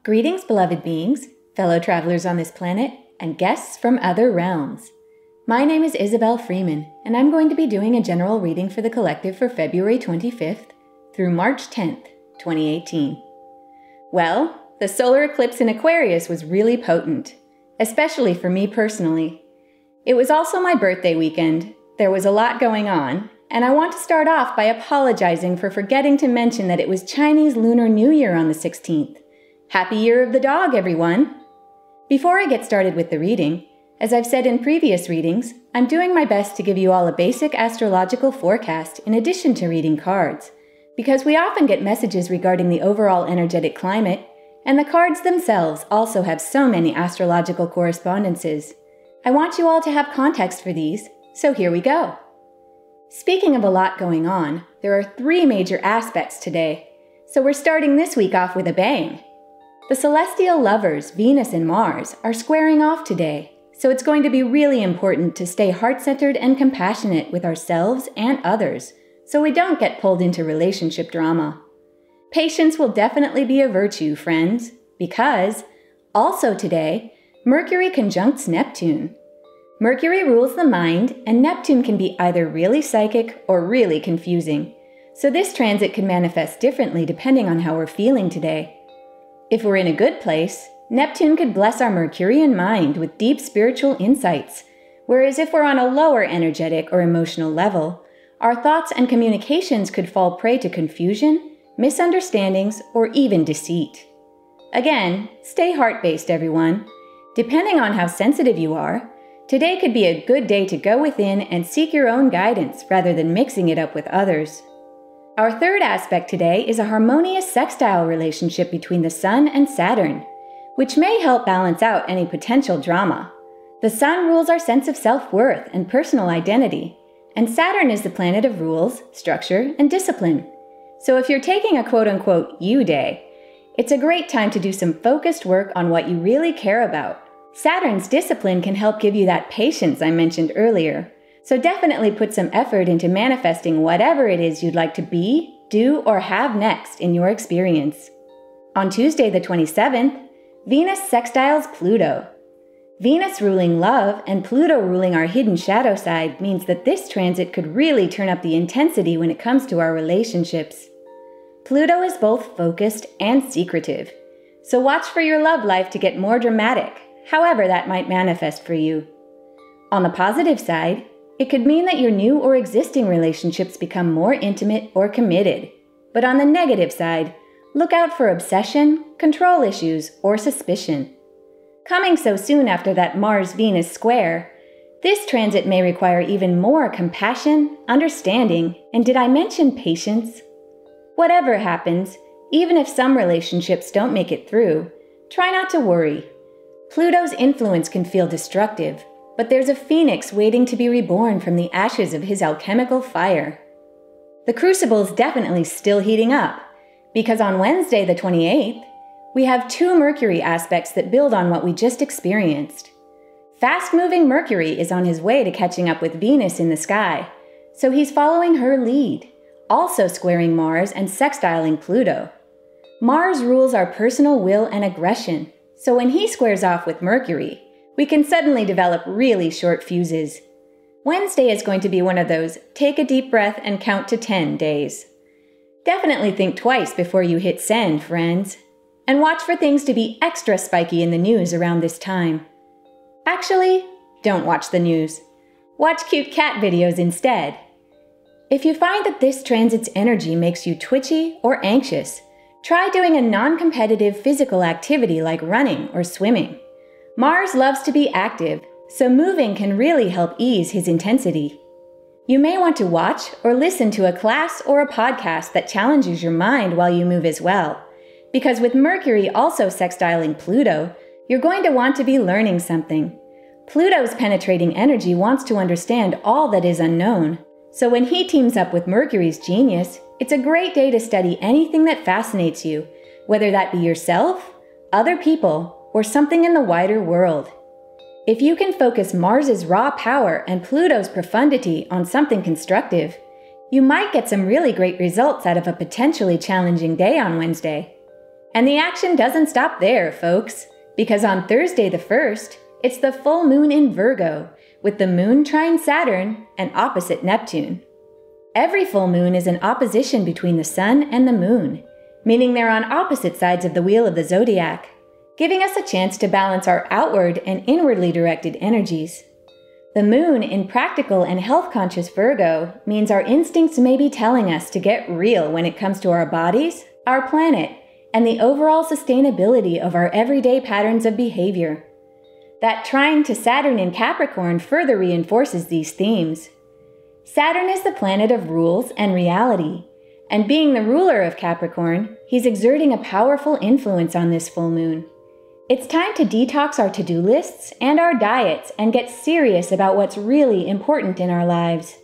Greetings, beloved beings, fellow travelers on this planet, and guests from other realms. My name is Izobel Freeman, and I'm going to be doing a general reading for the collective for February 25th through March 10th, 2018. Well, the solar eclipse in Aquarius was really potent, especially for me personally. It was also my birthday weekend. There was a lot going on, and I want to start off by apologizing for forgetting to mention that it was Chinese Lunar New Year on the 16th. Happy Year of the Dog, everyone! Before I get started with the reading, as I've said in previous readings, I'm doing my best to give you all a basic astrological forecast in addition to reading cards, because we often get messages regarding the overall energetic climate, and the cards themselves also have so many astrological correspondences. I want you all to have context for these, so here we go. Speaking of a lot going on, there are 3 major aspects today, so we're starting this week off with a bang. The celestial lovers, Venus and Mars, are squaring off today, so it's going to be really important to stay heart-centered and compassionate with ourselves and others, so we don't get pulled into relationship drama. Patience will definitely be a virtue, friends, because, also today, Mercury conjuncts Neptune. Mercury rules the mind, and Neptune can be either really psychic or really confusing, so this transit can manifest differently depending on how we're feeling today. If we're in a good place, Neptune could bless our Mercurian mind with deep spiritual insights, whereas if we're on a lower energetic or emotional level, our thoughts and communications could fall prey to confusion, misunderstandings, or even deceit. Again, stay heart-based, everyone. Depending on how sensitive you are, today could be a good day to go within and seek your own guidance rather than mixing it up with others. Our third aspect today is a harmonious sextile relationship between the Sun and Saturn, which may help balance out any potential drama. The Sun rules our sense of self-worth and personal identity, and Saturn is the planet of rules, structure, and discipline. So if you're taking a quote-unquote you day, it's a great time to do some focused work on what you really care about. Saturn's discipline can help give you that patience I mentioned earlier. So definitely put some effort into manifesting whatever it is you'd like to be, do, or have next in your experience. On Tuesday the 27th, Venus sextiles Pluto. Venus ruling love and Pluto ruling our hidden shadow side means that this transit could really turn up the intensity when it comes to our relationships. Pluto is both focused and secretive, so watch for your love life to get more dramatic, however that might manifest for you. On the positive side, it could mean that your new or existing relationships become more intimate or committed. But on the negative side, look out for obsession, control issues, or suspicion. Coming so soon after that Mars-Venus square, this transit may require even more compassion, understanding, and did I mention patience? Whatever happens, even if some relationships don't make it through, try not to worry. Pluto's influence can feel destructive, but there's a phoenix waiting to be reborn from the ashes of his alchemical fire. The crucible is definitely still heating up, because on Wednesday the 28th, we have 2 Mercury aspects that build on what we just experienced. Fast-moving Mercury is on his way to catching up with Venus in the sky, so he's following her lead, also squaring Mars and sextiling Pluto. Mars rules our personal will and aggression, so when he squares off with Mercury, we can suddenly develop really short fuses. Wednesday is going to be one of those take a deep breath and count to 10 days. Definitely think twice before you hit send, friends. And watch for things to be extra spiky in the news around this time. Actually, don't watch the news. Watch cute cat videos instead. If you find that this transit's energy makes you twitchy or anxious, try doing a non-competitive physical activity like running or swimming. Mars loves to be active, so moving can really help ease his intensity. You may want to watch or listen to a class or a podcast that challenges your mind while you move as well, because with Mercury also sextiling Pluto, you're going to want to be learning something. Pluto's penetrating energy wants to understand all that is unknown, so when he teams up with Mercury's genius, it's a great day to study anything that fascinates you, whether that be yourself, other people, or something in the wider world. If you can focus Mars's raw power and Pluto's profundity on something constructive, you might get some really great results out of a potentially challenging day on Wednesday. And the action doesn't stop there, folks, because on Thursday the 1st, it's the full moon in Virgo, with the moon trine Saturn and opposite Neptune. Every full moon is an opposition between the sun and the moon, meaning they're on opposite sides of the wheel of the zodiac, giving us a chance to balance our outward and inwardly directed energies. The moon in practical and health-conscious Virgo means our instincts may be telling us to get real when it comes to our bodies, our planet, and the overall sustainability of our everyday patterns of behavior. That trine to Saturn in Capricorn further reinforces these themes. Saturn is the planet of rules and reality, and being the ruler of Capricorn, he's exerting a powerful influence on this full moon. It's time to detox our to-do lists and our diets and get serious about what's really important in our lives.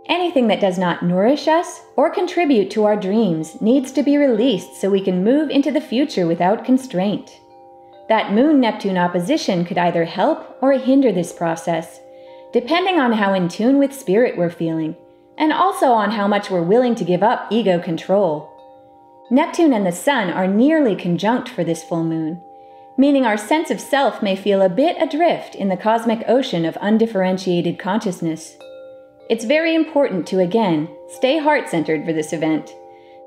Anything that does not nourish us or contribute to our dreams needs to be released so we can move into the future without constraint. That Moon-Neptune opposition could either help or hinder this process, depending on how in tune with spirit we're feeling, and also on how much we're willing to give up ego control. Neptune and the Sun are nearly conjunct for this full moon, meaning our sense of self may feel a bit adrift in the cosmic ocean of undifferentiated consciousness. It's very important to, again, stay heart-centered for this event,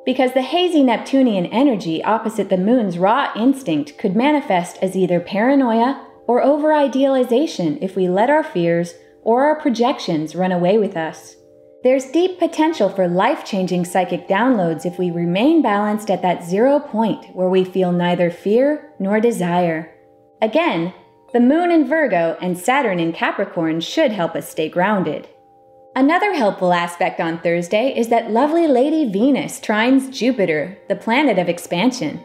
because the hazy Neptunian energy opposite the moon's raw instinct could manifest as either paranoia or over-idealization if we let our fears or our projections run away with us. There's deep potential for life-changing psychic downloads if we remain balanced at that 0 point where we feel neither fear nor desire. Again, the moon in Virgo and Saturn in Capricorn should help us stay grounded. Another helpful aspect on Thursday is that lovely Lady Venus trines Jupiter, the planet of expansion.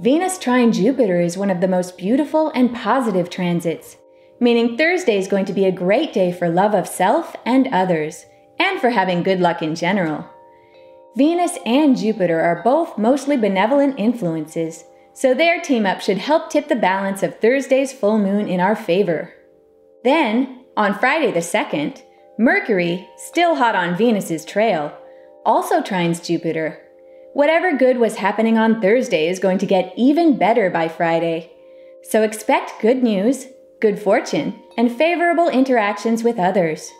Venus trine Jupiter is one of the most beautiful and positive transits, meaning Thursday is going to be a great day for love of self and others, and for having good luck in general. Venus and Jupiter are both mostly benevolent influences, so their team-up should help tip the balance of Thursday's full moon in our favor. Then, on Friday the 2nd, Mercury, still hot on Venus's trail, also trines Jupiter. Whatever good was happening on Thursday is going to get even better by Friday. So expect good news, good fortune, and favorable interactions with others.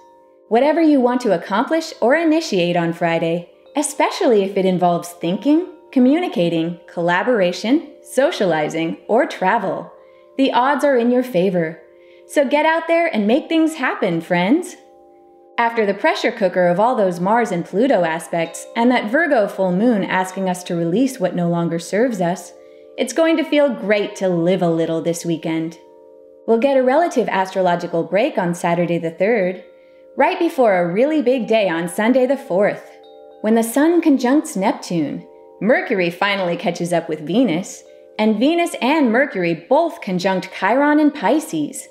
Whatever you want to accomplish or initiate on Friday, especially if it involves thinking, communicating, collaboration, socializing, or travel, the odds are in your favor. So get out there and make things happen, friends. After the pressure cooker of all those Mars and Pluto aspects, and that Virgo full moon asking us to release what no longer serves us, it's going to feel great to live a little this weekend. We'll get a relative astrological break on Saturday the 3rd, right before a really big day on Sunday the 4th, when the Sun conjuncts Neptune, Mercury finally catches up with Venus, and Venus and Mercury both conjunct Chiron in Pisces.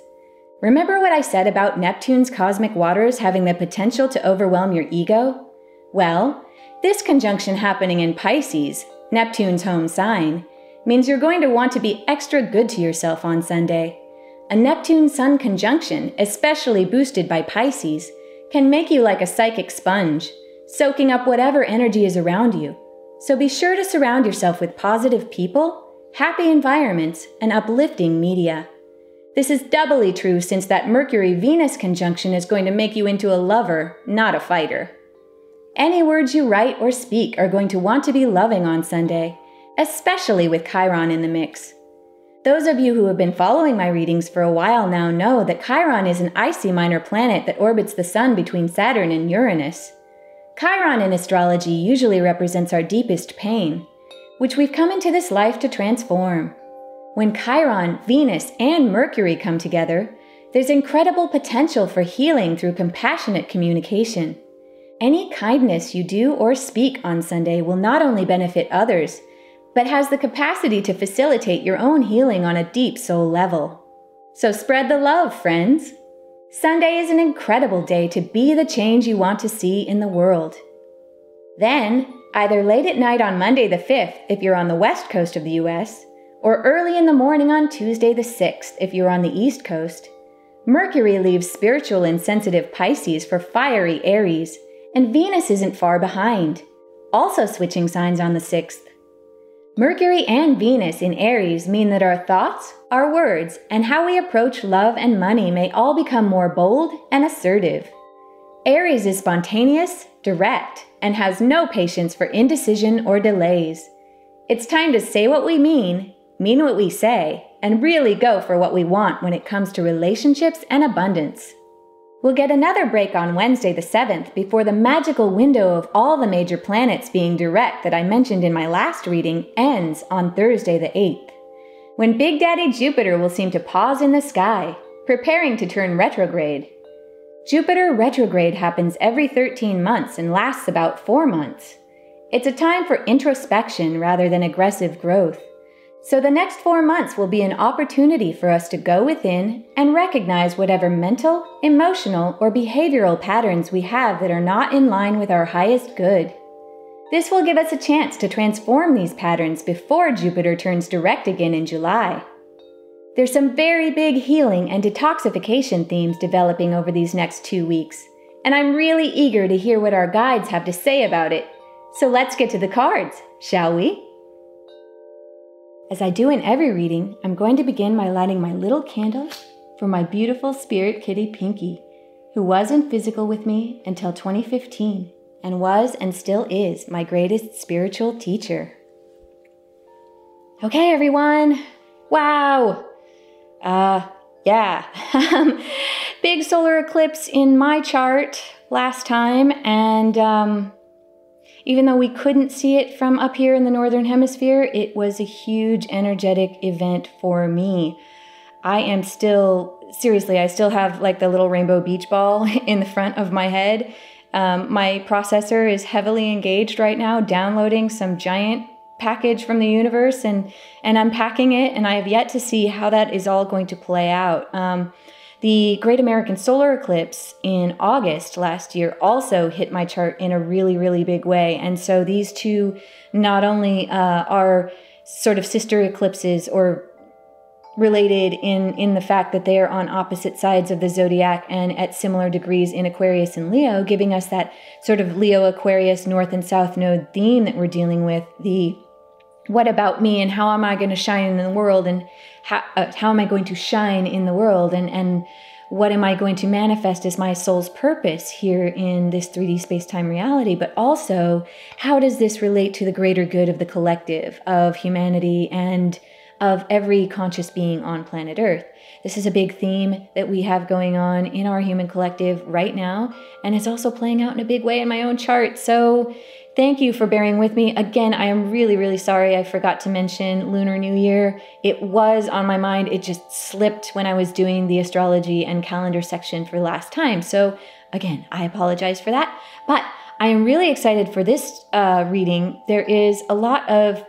Remember what I said about Neptune's cosmic waters having the potential to overwhelm your ego? Well, this conjunction happening in Pisces, Neptune's home sign, means you're going to want to be extra good to yourself on Sunday. A Neptune-Sun conjunction, especially boosted by Pisces, can make you like a psychic sponge, soaking up whatever energy is around you. So be sure to surround yourself with positive people, happy environments, and uplifting media. This is doubly true since that Mercury-Venus conjunction is going to make you into a lover, not a fighter. Any words you write or speak are going to want to be loving on Sunday, especially with Chiron in the mix. Those of you who have been following my readings for a while now know that Chiron is an icy minor planet that orbits the Sun between Saturn and Uranus. Chiron in astrology usually represents our deepest pain, which we've come into this life to transform. When Chiron, Venus, and Mercury come together, there's incredible potential for healing through compassionate communication. Any kindness you do or speak on Sunday will not only benefit others, but has the capacity to facilitate your own healing on a deep soul level. So spread the love, friends. Sunday is an incredible day to be the change you want to see in the world. Then, either late at night on Monday the 5th if you're on the west coast of the US, or early in the morning on Tuesday the 6th if you're on the east coast, Mercury leaves spiritual and sensitive Pisces for fiery Aries, and Venus isn't far behind, also switching signs on the 6th. Mercury and Venus in Aries mean that our thoughts, our words, and how we approach love and money may all become more bold and assertive. Aries is spontaneous, direct, and has no patience for indecision or delays. It's time to say what we mean what we say, and really go for what we want when it comes to relationships and abundance. We'll get another break on Wednesday the 7th before the magical window of all the major planets being direct that I mentioned in my last reading ends on Thursday the 8th, when Big Daddy Jupiter will seem to pause in the sky, preparing to turn retrograde. Jupiter retrograde happens every 13 months and lasts about 4 months. It's a time for introspection rather than aggressive growth. So the next 4 months will be an opportunity for us to go within and recognize whatever mental, emotional, or behavioral patterns we have that are not in line with our highest good. This will give us a chance to transform these patterns before Jupiter turns direct again in July. There's some very big healing and detoxification themes developing over these next 2 weeks, and I'm really eager to hear what our guides have to say about it. So let's get to the cards, shall we? As I do in every reading, I'm going to begin by lighting my little candle for my beautiful spirit kitty Pinky, who wasn't physical with me until 2015 and was and still is my greatest spiritual teacher. Okay, everyone. Wow. Yeah. Big solar eclipse in my chart last time, and even though we couldn't see it from up here in the Northern Hemisphere, it was a huge energetic event for me. I still have like the little rainbow beach ball in the front of my head. My processor is heavily engaged right now, downloading some giant package from the universe and unpacking it, and I have yet to see how that is all going to play out. The Great American Solar Eclipse in August last year also hit my chart in a really, really big way. And so these two not only are sort of sister eclipses or related in the fact that they are on opposite sides of the zodiac and at similar degrees in Aquarius and Leo, giving us that sort of Leo-Aquarius North and South Node theme that we're dealing with, the what about me and how am I going to shine in the world, and how am I going to shine in the world, and what am I going to manifest as my soul's purpose here in this 3D space-time reality, but also how does this relate to the greater good of the collective, of humanity, and of every conscious being on planet Earth. This is a big theme that we have going on in our human collective right now, and it's also playing out in a big way in my own chart. So thank you for bearing with me. Again, I am really, really sorry I forgot to mention Lunar New Year. It was on my mind. It just slipped when I was doing the astrology and calendar section for last time. So again, I apologize for that. But I am really excited for this reading. There is a lot of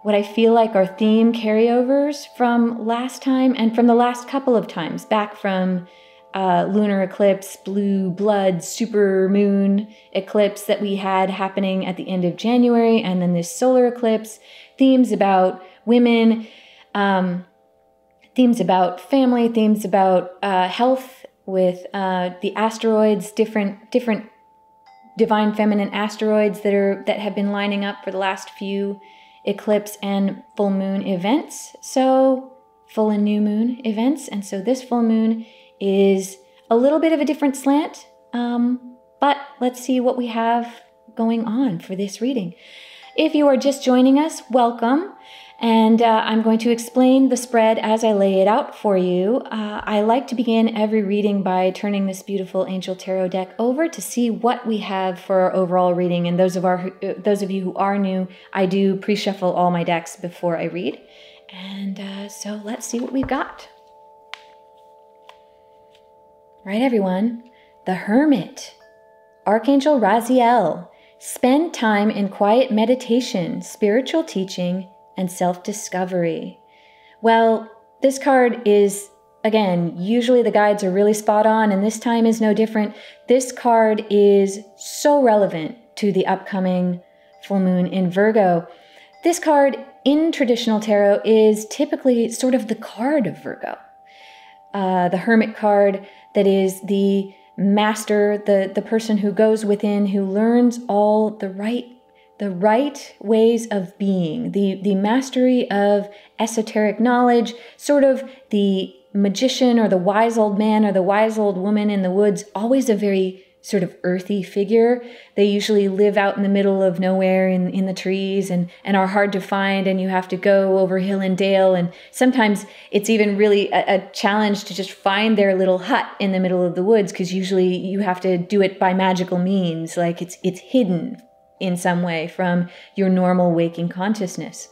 what I feel like are theme carryovers from last time and from the last couple of times, back from lunar eclipse, blue blood, super moon eclipse that we had happening at the end of January, and then this solar eclipse, themes about women, themes about family, themes about health with the asteroids, different divine feminine asteroids that have been lining up for the last few eclipse and full moon events. So full and new moon events. And so this full moon is a little bit of a different slant, but let's see what we have going on for this reading. If you are just joining us, welcome. And I'm going to explain the spread as I lay it out for you. I like to begin every reading by turning this beautiful Angel Tarot deck over to see what we have for our overall reading. And those of you who are new, I do pre-shuffle all my decks before I read. And so let's see what we've got. Right, everyone. The Hermit. Archangel Raziel. Spend time in quiet meditation, spiritual teaching, and self-discovery. Well, this card is, again, usually the guides are really spot on, and this time is no different. This card is so relevant to the upcoming full moon in Virgo. This card in traditional tarot is typically sort of the card of Virgo. The Hermit card that is the master, the person who goes within, who learns all the the right ways of being, the mastery of esoteric knowledge, sort of the magician or the wise old man or the wise old woman in the woods, always a very sort of earthy figure. They usually live out in the middle of nowhere in the trees and are hard to find, and you have to go over hill and dale. And sometimes it's even really a challenge to just find their little hut in the middle of the woods, because usually you have to do it by magical means, like it's hidden in some way from your normal waking consciousness.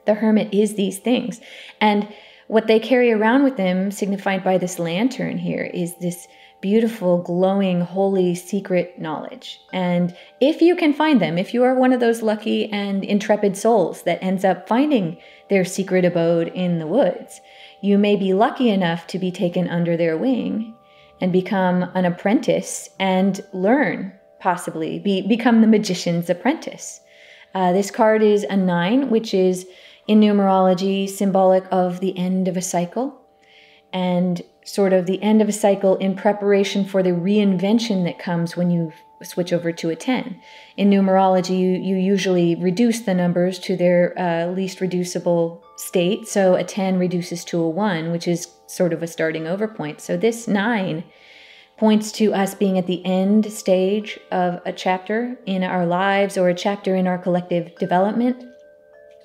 The hermit is these things. And what they carry around with them, signified by this lantern here, is this beautiful, glowing, holy, secret knowledge. And if you can find them, if you are one of those lucky and intrepid souls that ends up finding their secret abode in the woods, you may be lucky enough to be taken under their wing and become an apprentice and learn, possibly, become the magician's apprentice. This card is a 9, which is in numerology symbolic of the end of a cycle, and sort of the end of a cycle in preparation for the reinvention that comes when you switch over to a 10. In numerology, you usually reduce the numbers to their least reducible state. So a 10 reduces to a 1, which is sort of a starting over point. So this 9 points to us being at the end stage of a chapter in our lives or a chapter in our collective development.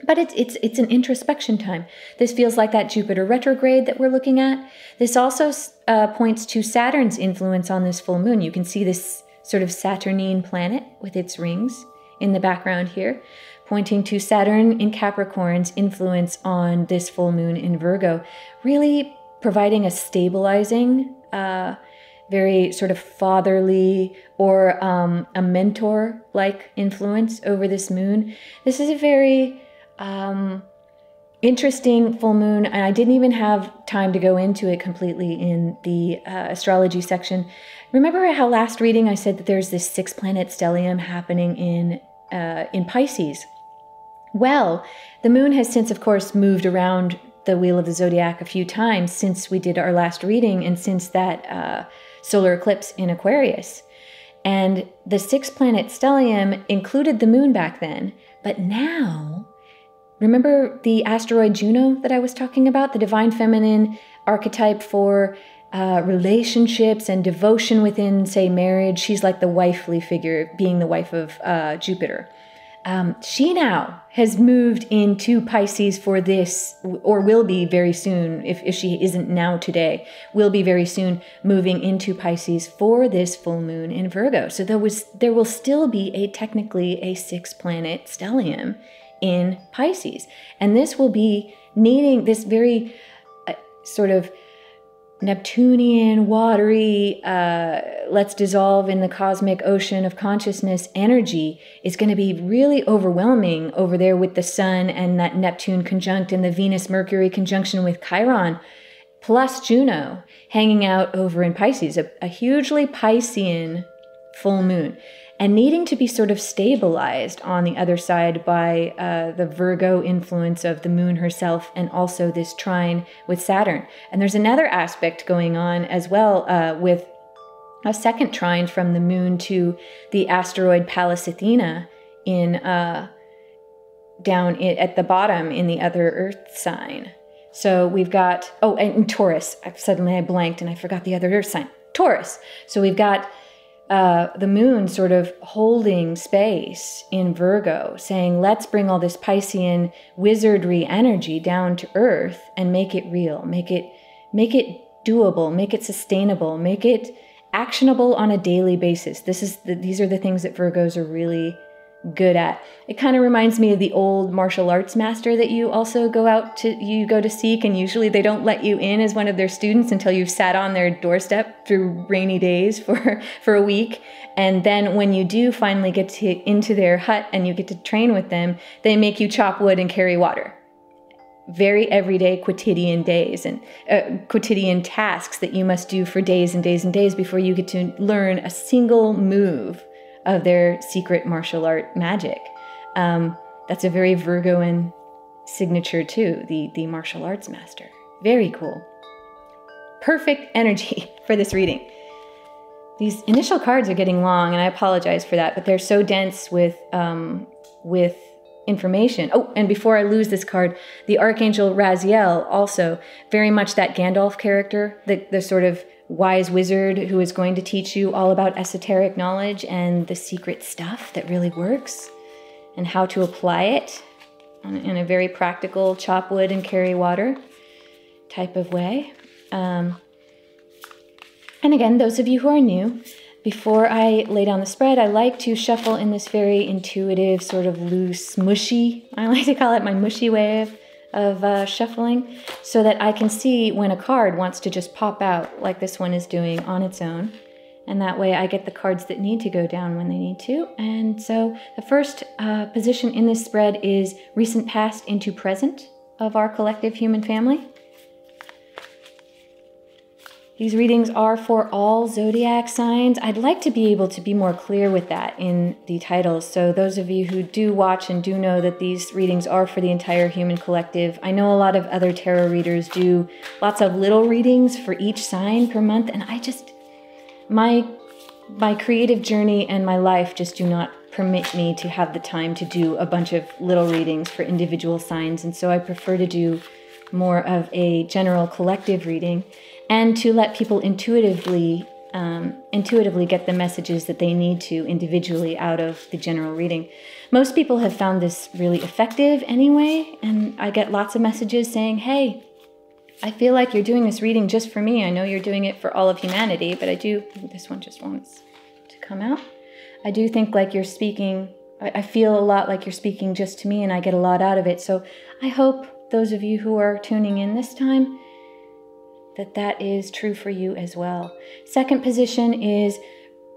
But it's an introspection time. This feels like that Jupiter retrograde that we're looking at. This also points to Saturn's influence on this full moon. You can see this sort of Saturnine planet with its rings in the background here, pointing to Saturn in Capricorn's influence on this full moon in Virgo, really providing a stabilizing, very sort of fatherly or a mentor-like influence over this moon. This is a very interesting full moon, and I didn't even have time to go into it completely in the astrology section. Remember how last reading I said that there's this 6-planet stellium happening in Pisces? Well, the moon has since, of course, moved around the wheel of the zodiac a few times since we did our last reading and since that solar eclipse in Aquarius. And the 6-planet stellium included the moon back then, but now, remember the asteroid Juno that I was talking about, the divine feminine archetype for relationships and devotion within, say, marriage? She's like the wifely figure, being the wife of Jupiter. She now has moved into Pisces for this, or will be very soon, if she isn't now today, will be very soon moving into Pisces for this full moon in Virgo. So there will still be technically a 6-planet stellium in Pisces. And this will be needing this very sort of Neptunian, watery, let's dissolve in the cosmic ocean of consciousness energy is going to be really overwhelming over there with the sun and that Neptune conjunct and the Venus-Mercury conjunction with Chiron, plus Juno hanging out over in Pisces, a hugely Piscean full moon, and needing to be sort of stabilized on the other side by the Virgo influence of the moon herself, and also this trine with Saturn. And there's another aspect going on as well with a second trine from the moon to the asteroid Pallas Athena in down at the bottom in the other Earth sign. So we've got, and Taurus. Suddenly I blanked and I forgot the other Earth sign. Taurus. So we've got the moon sort of holding space in Virgo, saying, let's bring all this Piscean wizardry energy down to Earth and make it real, make it doable, make it sustainable, make it actionable on a daily basis. These are the things that Virgos are really good at. It kind of reminds me of the old martial arts master that you also go to seek, and usually they don't let you in as one of their students until you've sat on their doorstep through rainy days for a week. And then when you do finally get into their hut and you get to train with them, they make you chop wood and carry water. Very everyday quotidian days and quotidian tasks that you must do for days and days and days before you get to learn a single move of their secret martial art magic. That's a very Virgoan signature too, the martial arts master. Very cool. Perfect energy for this reading. These initial cards are getting long, and I apologize for that, but they're so dense with information. Oh, and before I lose this card, the Archangel Raziel, also very much that Gandalf character, the sort of wise wizard who is going to teach you all about esoteric knowledge and the secret stuff that really works and how to apply it in a very practical chop wood and carry water type of way. And again, those of you who are new, before I lay down the spread, I like to shuffle in this very intuitive, sort of loose, mushy, I like to call it my mushy way of shuffling, so that I can see when a card wants to just pop out like this one is doing on its own. And that way I get the cards that need to go down when they need to. And so the first position in this spread is recent past into present of our collective human family. These readings are for all zodiac signs. I'd like to be able to be more clear with that in the titles. So those of you who do watch and do know that these readings are for the entire human collective. I know a lot of other tarot readers do lots of little readings for each sign per month. And I just, my creative journey and my life just do not permit me to have the time to do a bunch of little readings for individual signs. And so I prefer to do more of a general collective reading, and to let people intuitively get the messages that they need to individually out of the general reading. Most people have found this really effective anyway, and I get lots of messages saying, hey, I feel like you're doing this reading just for me. I know you're doing it for all of humanity, but I do, this one just wants to come out. I do think like you're speaking, I feel a lot like you're speaking just to me, and I get a lot out of it. So I hope those of you who are tuning in this time, that is true for you as well. Second position is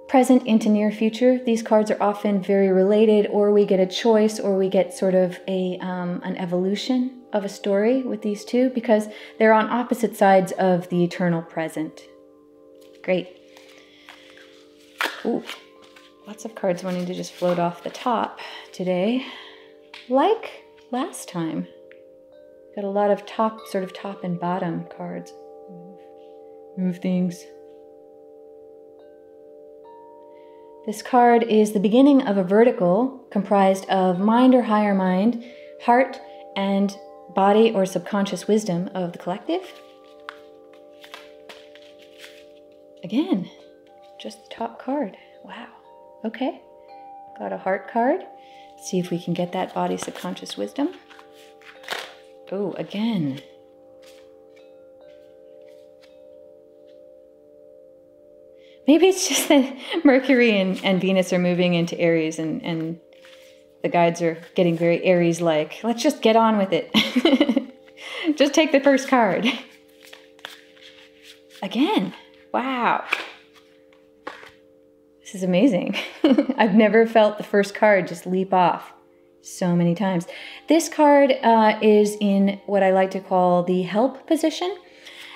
present into near future. These cards are often very related, or we get a choice, or we get sort of an evolution of a story with these two, because they're on opposite sides of the eternal present. Great. Ooh, lots of cards wanting to just float off the top today. Like last time. Got a lot of sort of top and bottom cards. Move things. This card is the beginning of a vertical comprised of mind or higher mind, heart, and body or subconscious wisdom of the collective. Again, just the top card. Wow. Okay. Got a heart card. Let's see if we can get that body subconscious wisdom. Oh, again. Maybe it's just that Mercury and Venus are moving into Aries, and the guides are getting very Aries-like. Let's just get on with it. Just take the first card. Again. Wow. This is amazing. I've never felt the first card just leap off so many times. This card is in what I like to call the help position.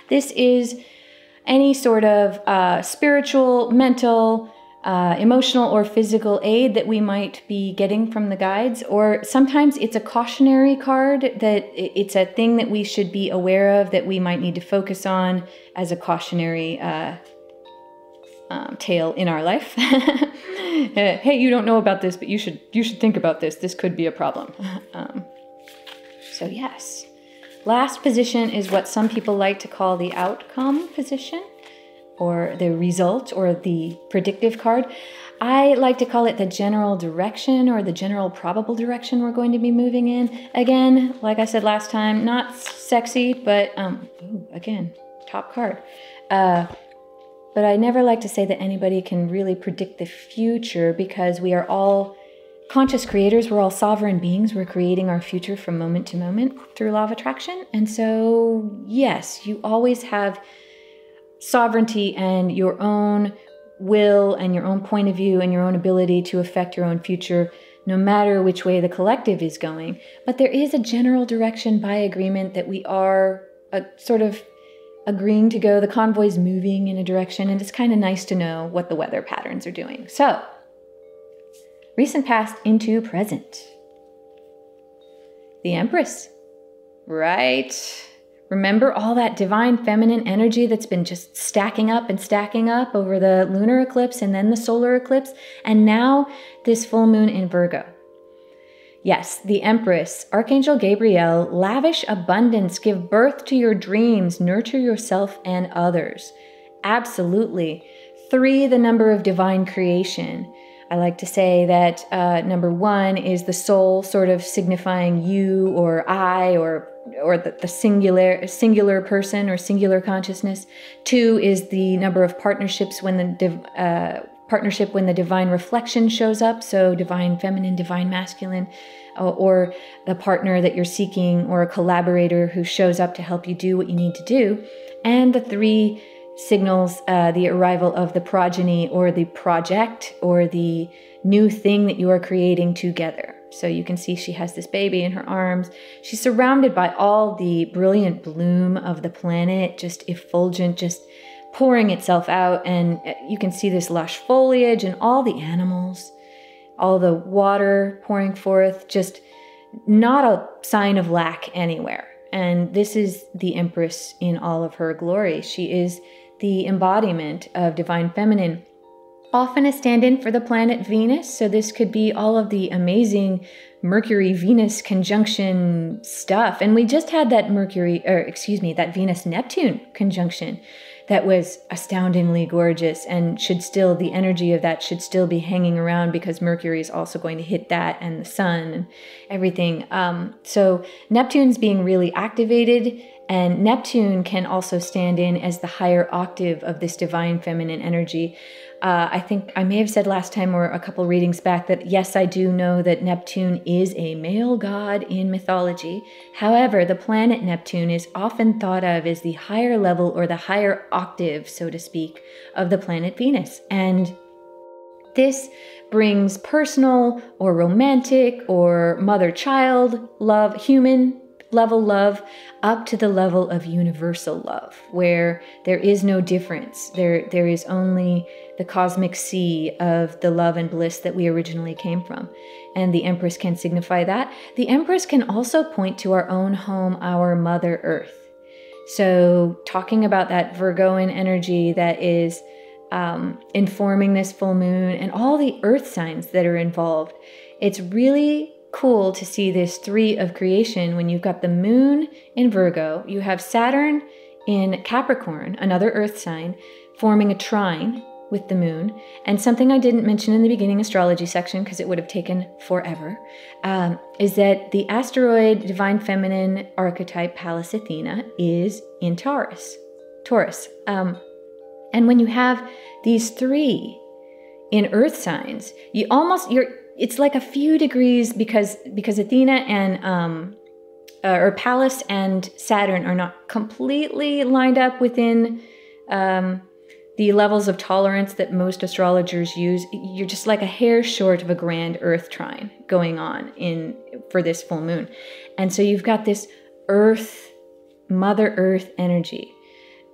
This is any sort of spiritual, mental, emotional, or physical aid that we might be getting from the guides. Or sometimes it's a cautionary card, that it's a thing that we should be aware of, that we might need to focus on as a cautionary tale in our life. Hey, you don't know about this, but you should think about this. This could be a problem. So yes. Last position is what some people like to call the outcome position, or the result, or the predictive card. I like to call it the general direction, or the general probable direction we're going to be moving in. Again, like I said last time, not sexy, but ooh, again, top card. But I never like to say that anybody can really predict the future, because we are all conscious creators. We're all sovereign beings. We're creating our future from moment to moment through law of attraction. And so, yes, you always have sovereignty and your own will and your own point of view and your own ability to affect your own future, no matter which way the collective is going. But there is a general direction by agreement that we are sort of agreeing to go. The convoy's moving in a direction, and it's kind of nice to know what the weather patterns are doing. So, recent past into present. The Empress. Right. Remember all that divine feminine energy that's been just stacking up and stacking up over the lunar eclipse and then the solar eclipse, and now this full moon in Virgo. Yes, the Empress, Archangel Gabriel, lavish abundance, give birth to your dreams, nurture yourself and others. Absolutely. 3, the number of divine creation. I like to say that number 1 is the soul, sort of signifying you or I or the singular person or singular consciousness. 2 is the number of partnerships when the divine reflection shows up, so divine feminine, divine masculine, or the partner that you're seeking, or a collaborator who shows up to help you do what you need to do. And the 3 signals the arrival of the progeny or the project or the new thing that you are creating together. So you can see she has this baby in her arms. She's surrounded by all the brilliant bloom of the planet, just effulgent, just pouring itself out. And you can see this lush foliage and all the animals, all the water pouring forth, just not a sign of lack anywhere. And this is the Empress in all of her glory. She is the embodiment of divine feminine, often a stand-in for the planet Venus. So this could be all of the amazing Mercury-Venus conjunction stuff. And we just had that that Venus-Neptune conjunction that was astoundingly gorgeous, and the energy of that should still be hanging around, because Mercury is also going to hit that and the sun and everything. So Neptune's being really activated, and Neptune can also stand in as the higher octave of this divine feminine energy. I think I may have said last time or a couple readings back that yes, I do know that Neptune is a male god in mythology. However, the planet Neptune is often thought of as the higher level or the higher octave, so to speak, of the planet Venus. And this brings personal or romantic or mother-child love, human level love, up to the level of universal love, where there is no difference. There is only the cosmic sea of the love and bliss that we originally came from. And the Empress can signify that. The Empress can also point to our own home, our Mother Earth. So talking about that Virgoan energy that is informing this full moon and all the earth signs that are involved, it's really cool to see this 3 of creation when you've got the moon in Virgo, you have Saturn in Capricorn, another earth sign, forming a trine with the moon. And something I didn't mention in the beginning astrology section, because it would have taken forever, is that the asteroid divine feminine archetype Pallas Athena is in Taurus. And when you have these 3 in earth signs, it's like a few degrees, because Athena and or Pallas and Saturn are not completely lined up within the levels of tolerance that most astrologers use. You're just like a hair short of a grand earth trine going on for this full moon. And so you've got this earth, Mother Earth energy.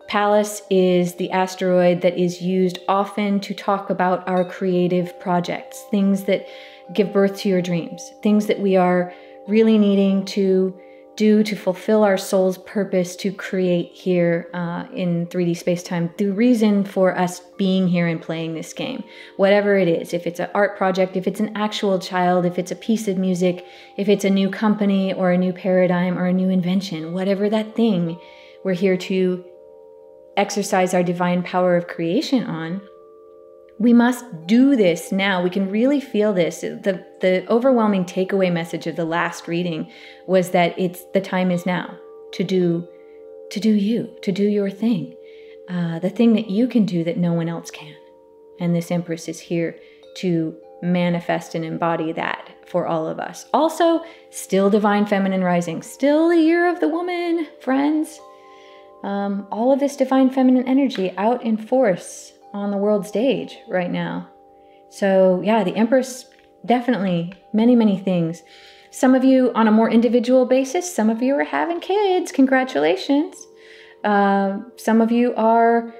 Pallas is the asteroid that is used often to talk about our creative projects, things that give birth to your dreams, things that we are really needing to do to fulfill our soul's purpose to create here in 3D space-time, the reason for us being here and playing this game. Whatever it is, if it's an art project, if it's an actual child, if it's a piece of music, if it's a new company or a new paradigm or a new invention, whatever that thing, we're here to exercise our divine power of creation on. We must do this now. We can really feel this. The overwhelming takeaway message of the last reading was that the time is now to do your thing, the thing that you can do that no one else can. And this Empress is here to manifest and embody that for all of us. Also, still divine feminine rising, still the year of the woman, friends. All of this divine feminine energy out in force on the world stage right now. So yeah, the Empress, definitely many, many things. Some of you on a more individual basis, some of you are having kids, congratulations. Some of you are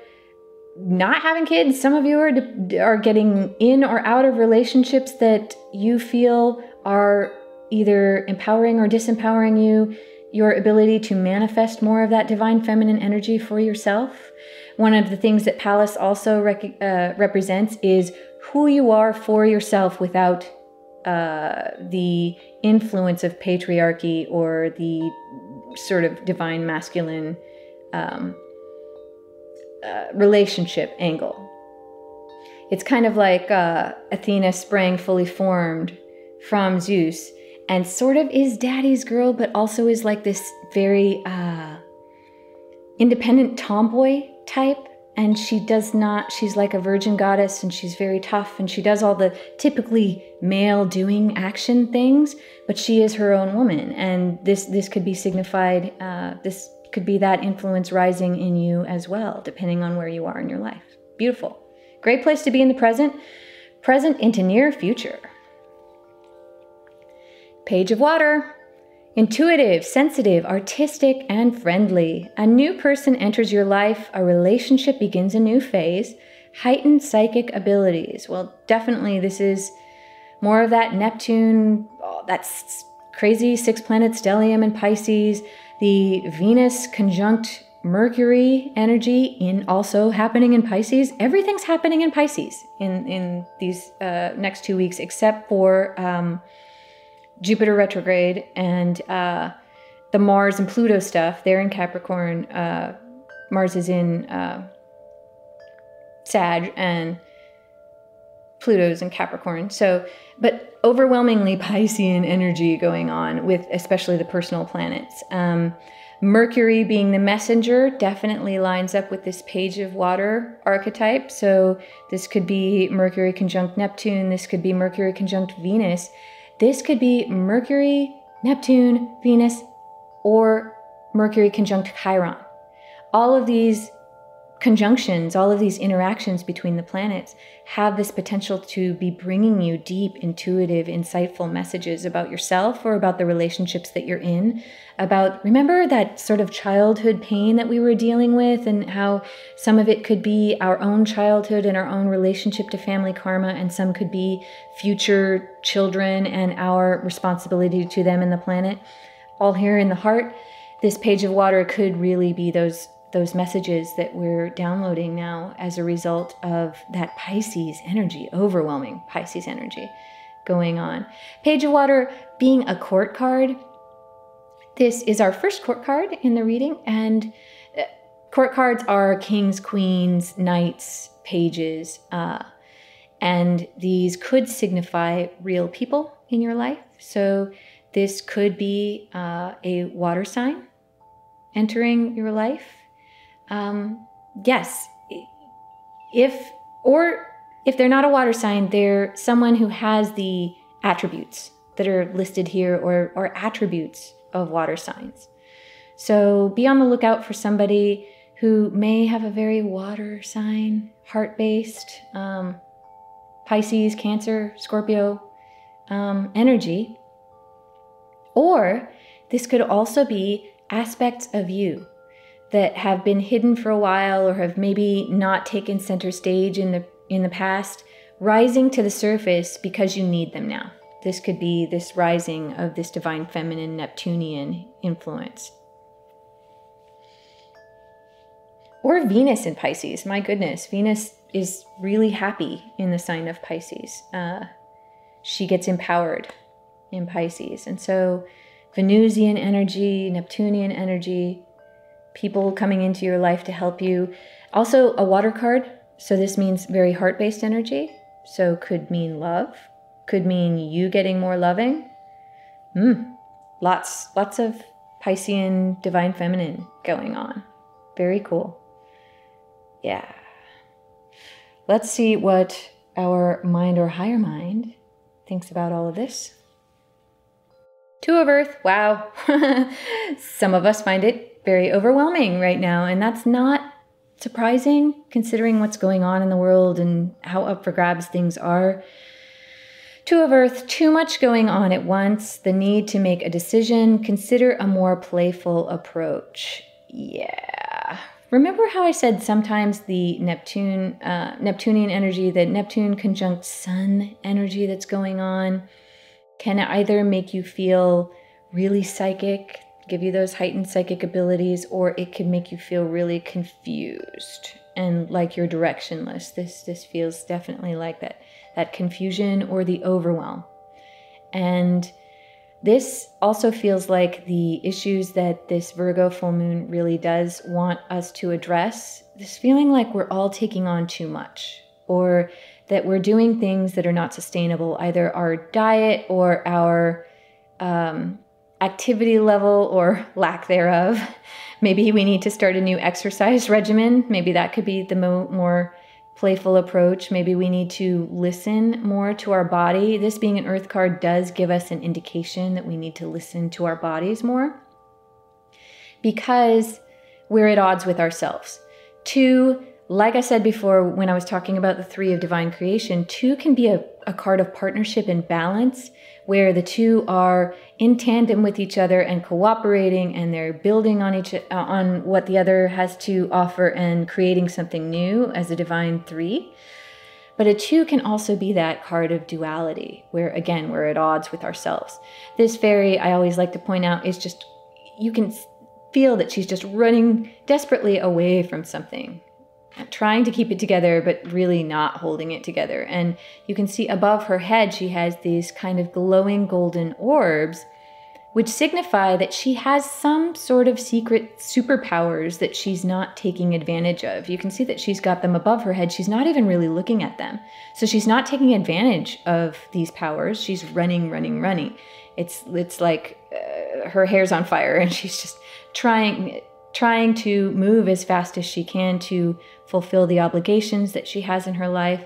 not having kids. Some of you are getting in or out of relationships that you feel are either empowering or disempowering you your ability to manifest more of that divine feminine energy for yourself. One of the things that Palace also represents is who you are for yourself without the influence of patriarchy or the sort of divine masculine relationship angle. It's kind of like Athena sprang fully formed from Zeus and sort of is daddy's girl, but also is like this very independent tomboy type. And she's like a virgin goddess, and she's very tough, and she does all the typically male doing action things, but she is her own woman. And this could be signified, this could be that influence rising in you as well, depending on where you are in your life. Beautiful. Great place to be in the present into near future. Page of Water. Intuitive, sensitive, artistic, and friendly. A new person enters your life. A relationship begins a new phase. Heightened psychic abilities. Well, definitely this is more of that Neptune, that crazy 6-planet stellium in Pisces, the Venus conjunct Mercury energy also happening in Pisces. Everything's happening in Pisces in these next 2 weeks, except for Jupiter retrograde and the Mars and Pluto stuff. They're in Capricorn. Mars is in Sag and Pluto's in Capricorn. So, but overwhelmingly Piscean energy going on with especially the personal planets. Mercury being the messenger definitely lines up with this Page of Water archetype. So this could be Mercury conjunct Neptune. This could be Mercury conjunct Venus. This could be Mercury, Neptune, Venus, or Mercury conjunct Chiron. All of these conjunctions, all of these interactions between the planets have this potential to be bringing you deep, intuitive, insightful messages about yourself or about the relationships that you're in. Remember that sort of childhood pain that we were dealing with, and how some of it could be our own childhood and our own relationship to family karma, and some could be future children and our responsibility to them and the planet. All here in the heart, this Page of Water could really be those messages that we're downloading now as a result of that Pisces energy, overwhelming Pisces energy going on. Page of Water being a court card. This is our first court card in the reading, and court cards are kings, queens, knights, pages, and these could signify real people in your life. So this could be a water sign entering your life. Yes, if they're not a water sign, they're someone who has the attributes that are listed here, or attributes of water signs. So be on the lookout for somebody who may have a very water sign, heart-based, Pisces, Cancer, Scorpio energy. Or this could also be aspects of you that have been hidden for a while, or have maybe not taken center stage in the past, rising to the surface because you need them now. This could be this rising of this divine feminine Neptunian influence. Or Venus in Pisces. My goodness, Venus is really happy in the sign of Pisces. She gets empowered in Pisces. And so Venusian energy, Neptunian energy, people coming into your life to help you. Also a water card. So this means very heart-based energy. So could mean love. Could mean you getting more loving. Lots of Piscean divine feminine going on. Very cool. Yeah. Let's see what our mind or higher mind thinks about all of this. Two of Earth. Wow. Some of us find it very overwhelming right now, and that's not surprising considering what's going on in the world and how up for grabs things are. Two of Earth, too much going on at once, the need to make a decision, consider a more playful approach. Yeah. Remember how I said sometimes the Neptunian energy, the Neptune conjunct Sun energy that's going on, can either make you feel really psychic, give you those heightened psychic abilities, or it can make you feel really confused and like you're directionless. This feels definitely like that confusion or the overwhelm. And this also feels like the issues that this Virgo full moon really does want us to address. This feeling like we're all taking on too much, or that we're doing things that are not sustainable, either our diet or our activity level or lack thereof. Maybe we need to start a new exercise regimen. Maybe that could be the more playful approach. Maybe we need to listen more to our body. This being an Earth card does give us an indication that we need to listen to our bodies more, because we're at odds with ourselves. 2, like I said before when I was talking about the 3 of divine creation, 2 can be a card of partnership and balance, where the 2 are in tandem with each other and cooperating, and they're building on what the other has to offer and creating something new as a divine 3. But a 2 can also be that card of duality, where again, we're at odds with ourselves. This fairy, I always like to point out, is just, you can feel that she's just running desperately away from something, trying to keep it together, but really not holding it together. And you can see above her head, she has these kind of glowing golden orbs, which signify that she has some sort of secret superpowers that she's not taking advantage of. You can see that she's got them above her head. She's not even really looking at them. So she's not taking advantage of these powers. She's running. It's like her hair's on fire, and she's just trying to move as fast as she can to fulfill the obligations that she has in her life.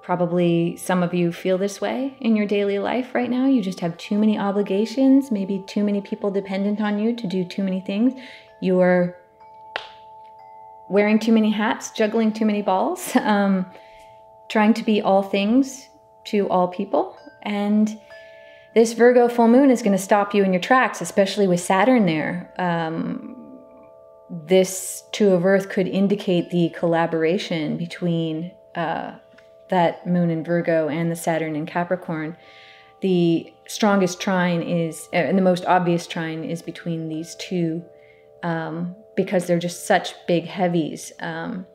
Probably some of you feel this way in your daily life right now. You just have too many obligations, maybe too many people dependent on you to do too many things. You're wearing too many hats, juggling too many balls, trying to be all things to all people. And this Virgo full moon is going to stop you in your tracks, especially with Saturn there. This 2 of Earth could indicate the collaboration between that moon in Virgo and the Saturn in Capricorn. The strongest trine is, and the most obvious trine is between these 2, because they're just such big heavies. One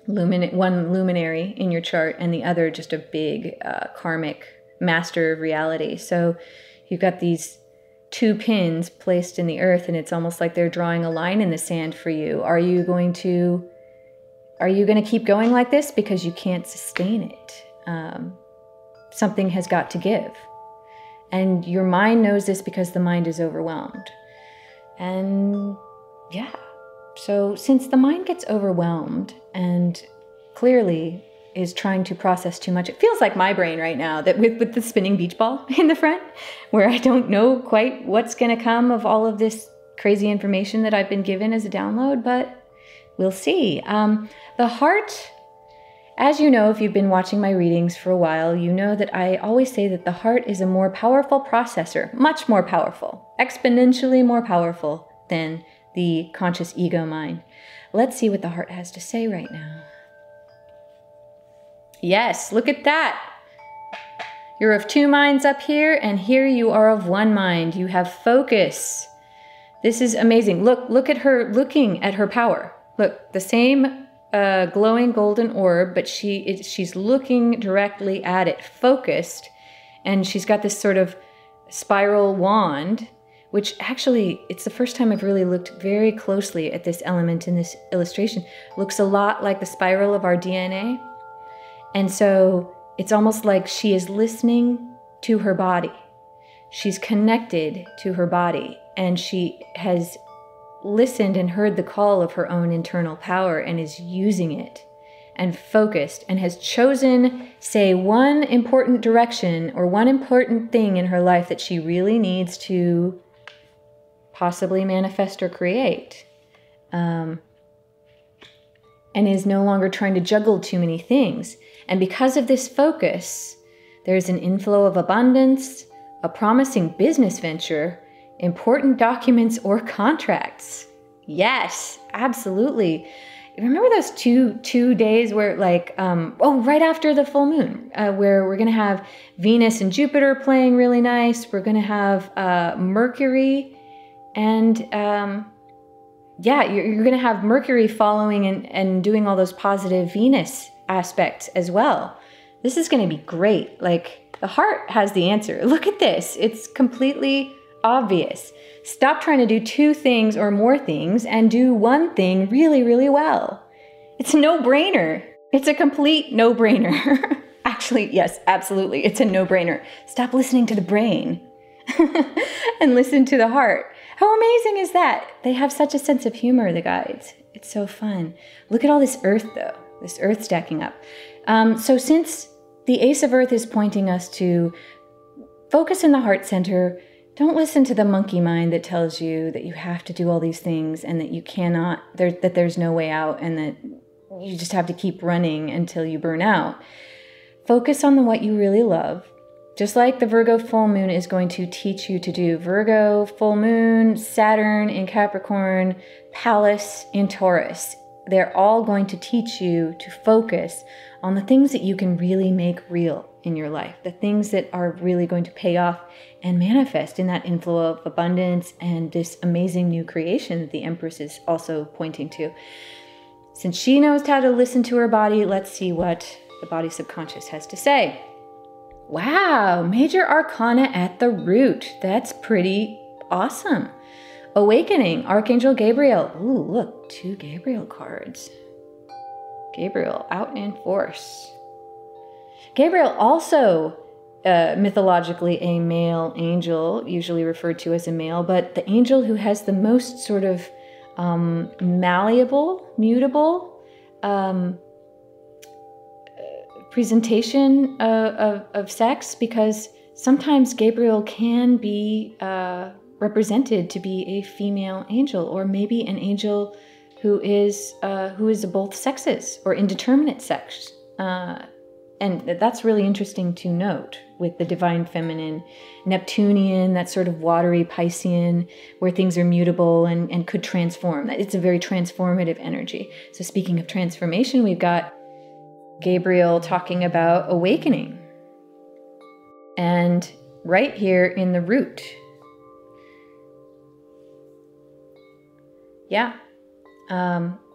luminary in your chart, and the other just a big karmic master of reality. So you've got these 2 pins placed in the earth, and it's almost like they're drawing a line in the sand for you. Are you going to keep going like this? Because you can't sustain it. Something has got to give. And your mind knows this because the mind is overwhelmed. And yeah, so since the mind gets overwhelmed and clearly is trying to process too much, it feels like my brain right now, that with the spinning beach ball in the front, where I don't know quite what's going to come of all of this crazy information that I've been given as a download, but we'll see. The heart, as you know, if you've been watching my readings for a while, you know that I always say that the heart is a more powerful processor, much more powerful, exponentially more powerful than the conscious ego mind. Let's see what the heart has to say right now. Yes, look at that. You're of 2 minds up here, and here you are of 1 mind. You have focus. This is amazing. Look at her looking at her power. Look, the same glowing golden orb, but she's looking directly at it, focused, and she's got this sort of spiral wand, which actually, it's the first time I've really looked very closely at this element in this illustration. Looks a lot like the spiral of our DNA. And so it's almost like she is listening to her body. She's connected to her body, and she has listened and heard the call of her own internal power and is using it and focused, and has chosen, say, one important direction or one important thing in her life that she really needs to possibly manifest or create. And is no longer trying to juggle too many things. And because of this focus, there's an inflow of abundance, a promising business venture, important documents or contracts. Yes, absolutely. Remember those two days where right after the full moon, where we're going to have Venus and Jupiter playing really nice. We're going to have Mercury And yeah, you're going to have Mercury following and doing all those positive Venus aspects as well. This is going to be great. Like, the heart has the answer. Look at this. It's completely obvious. Stop trying to do two things or more things and do one thing really, really well. It's a no-brainer. It's a complete no-brainer. Actually, yes, absolutely. It's a no-brainer. Stop listening to the brain and listen to the heart. How amazing is that? They have such a sense of humor, the guides. It's so fun. Look at all this earth, though. This earth stacking up. So since the Ace of Earth is pointing us to focus in the heart center, don't listen to the monkey mind that tells you that you have to do all these things and that you cannot, that there's no way out and that you just have to keep running until you burn out. Focus on what you really love. Just like the Virgo full moon is going to teach you to do. Virgo full moon, Saturn in Capricorn, Pallas in Taurus. They're all going to teach you to focus on the things that you can really make real in your life, the things that are really going to pay off and manifest in that inflow of abundance and this amazing new creation that the Empress is also pointing to. Since she knows how to listen to her body, let's see what the body subconscious has to say. Wow, major arcana at the root. That's pretty awesome. Awakening, Archangel Gabriel. Ooh, look, 2 Gabriel cards. Gabriel out in force. Gabriel also mythologically a male angel, usually referred to as a male, but the angel who has the most sort of malleable, mutable presentation of sex, because sometimes Gabriel can be represented to be a female angel, or maybe an angel who is both sexes or indeterminate sex. And that's really interesting to note with the divine feminine, Neptunian, that sort of watery Piscean, where things are mutable and could transform. It's a very transformative energy. So speaking of transformation, we've got Gabriel talking about awakening. And right here in the root. Yeah.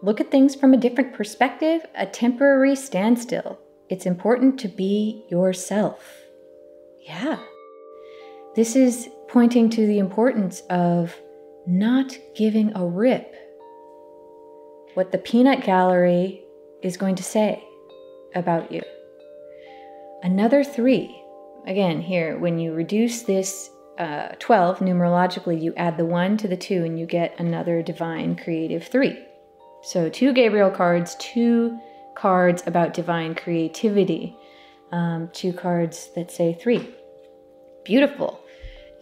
Look at things from a different perspective, a temporary standstill. It's important to be yourself. Yeah. This is pointing to the importance of not giving a rip what the peanut gallery is going to say about you. Another 3. Again, here, when you reduce this 12 numerologically, you add the 1 to the 2 and you get another divine creative 3. So 2 Gabriel cards, 2 cards about divine creativity, 2 cards that say 3. Beautiful.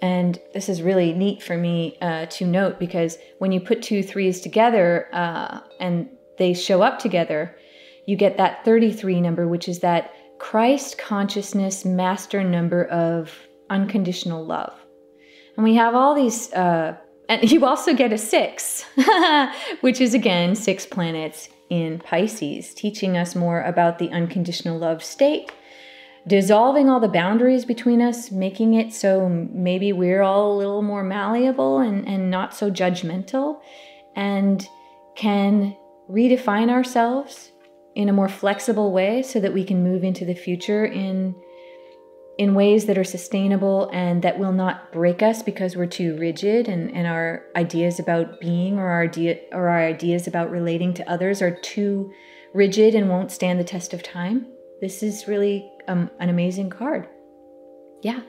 And this is really neat for me to note, because when you put 2 3s together and they show up together, you get that 33 number, which is that Christ consciousness master number of unconditional love. And we have all these, and you also get a 6, which is again 6 planets in Pisces, teaching us more about the unconditional love state, dissolving all the boundaries between us, making it so maybe we're all a little more malleable and not so judgmental, and can redefine ourselves in a more flexible way so that we can move into the future in ways that are sustainable and that will not break us because we're too rigid, and our ideas about being or our ideas about relating to others are too rigid and won't stand the test of time. This is really an amazing card. Yeah,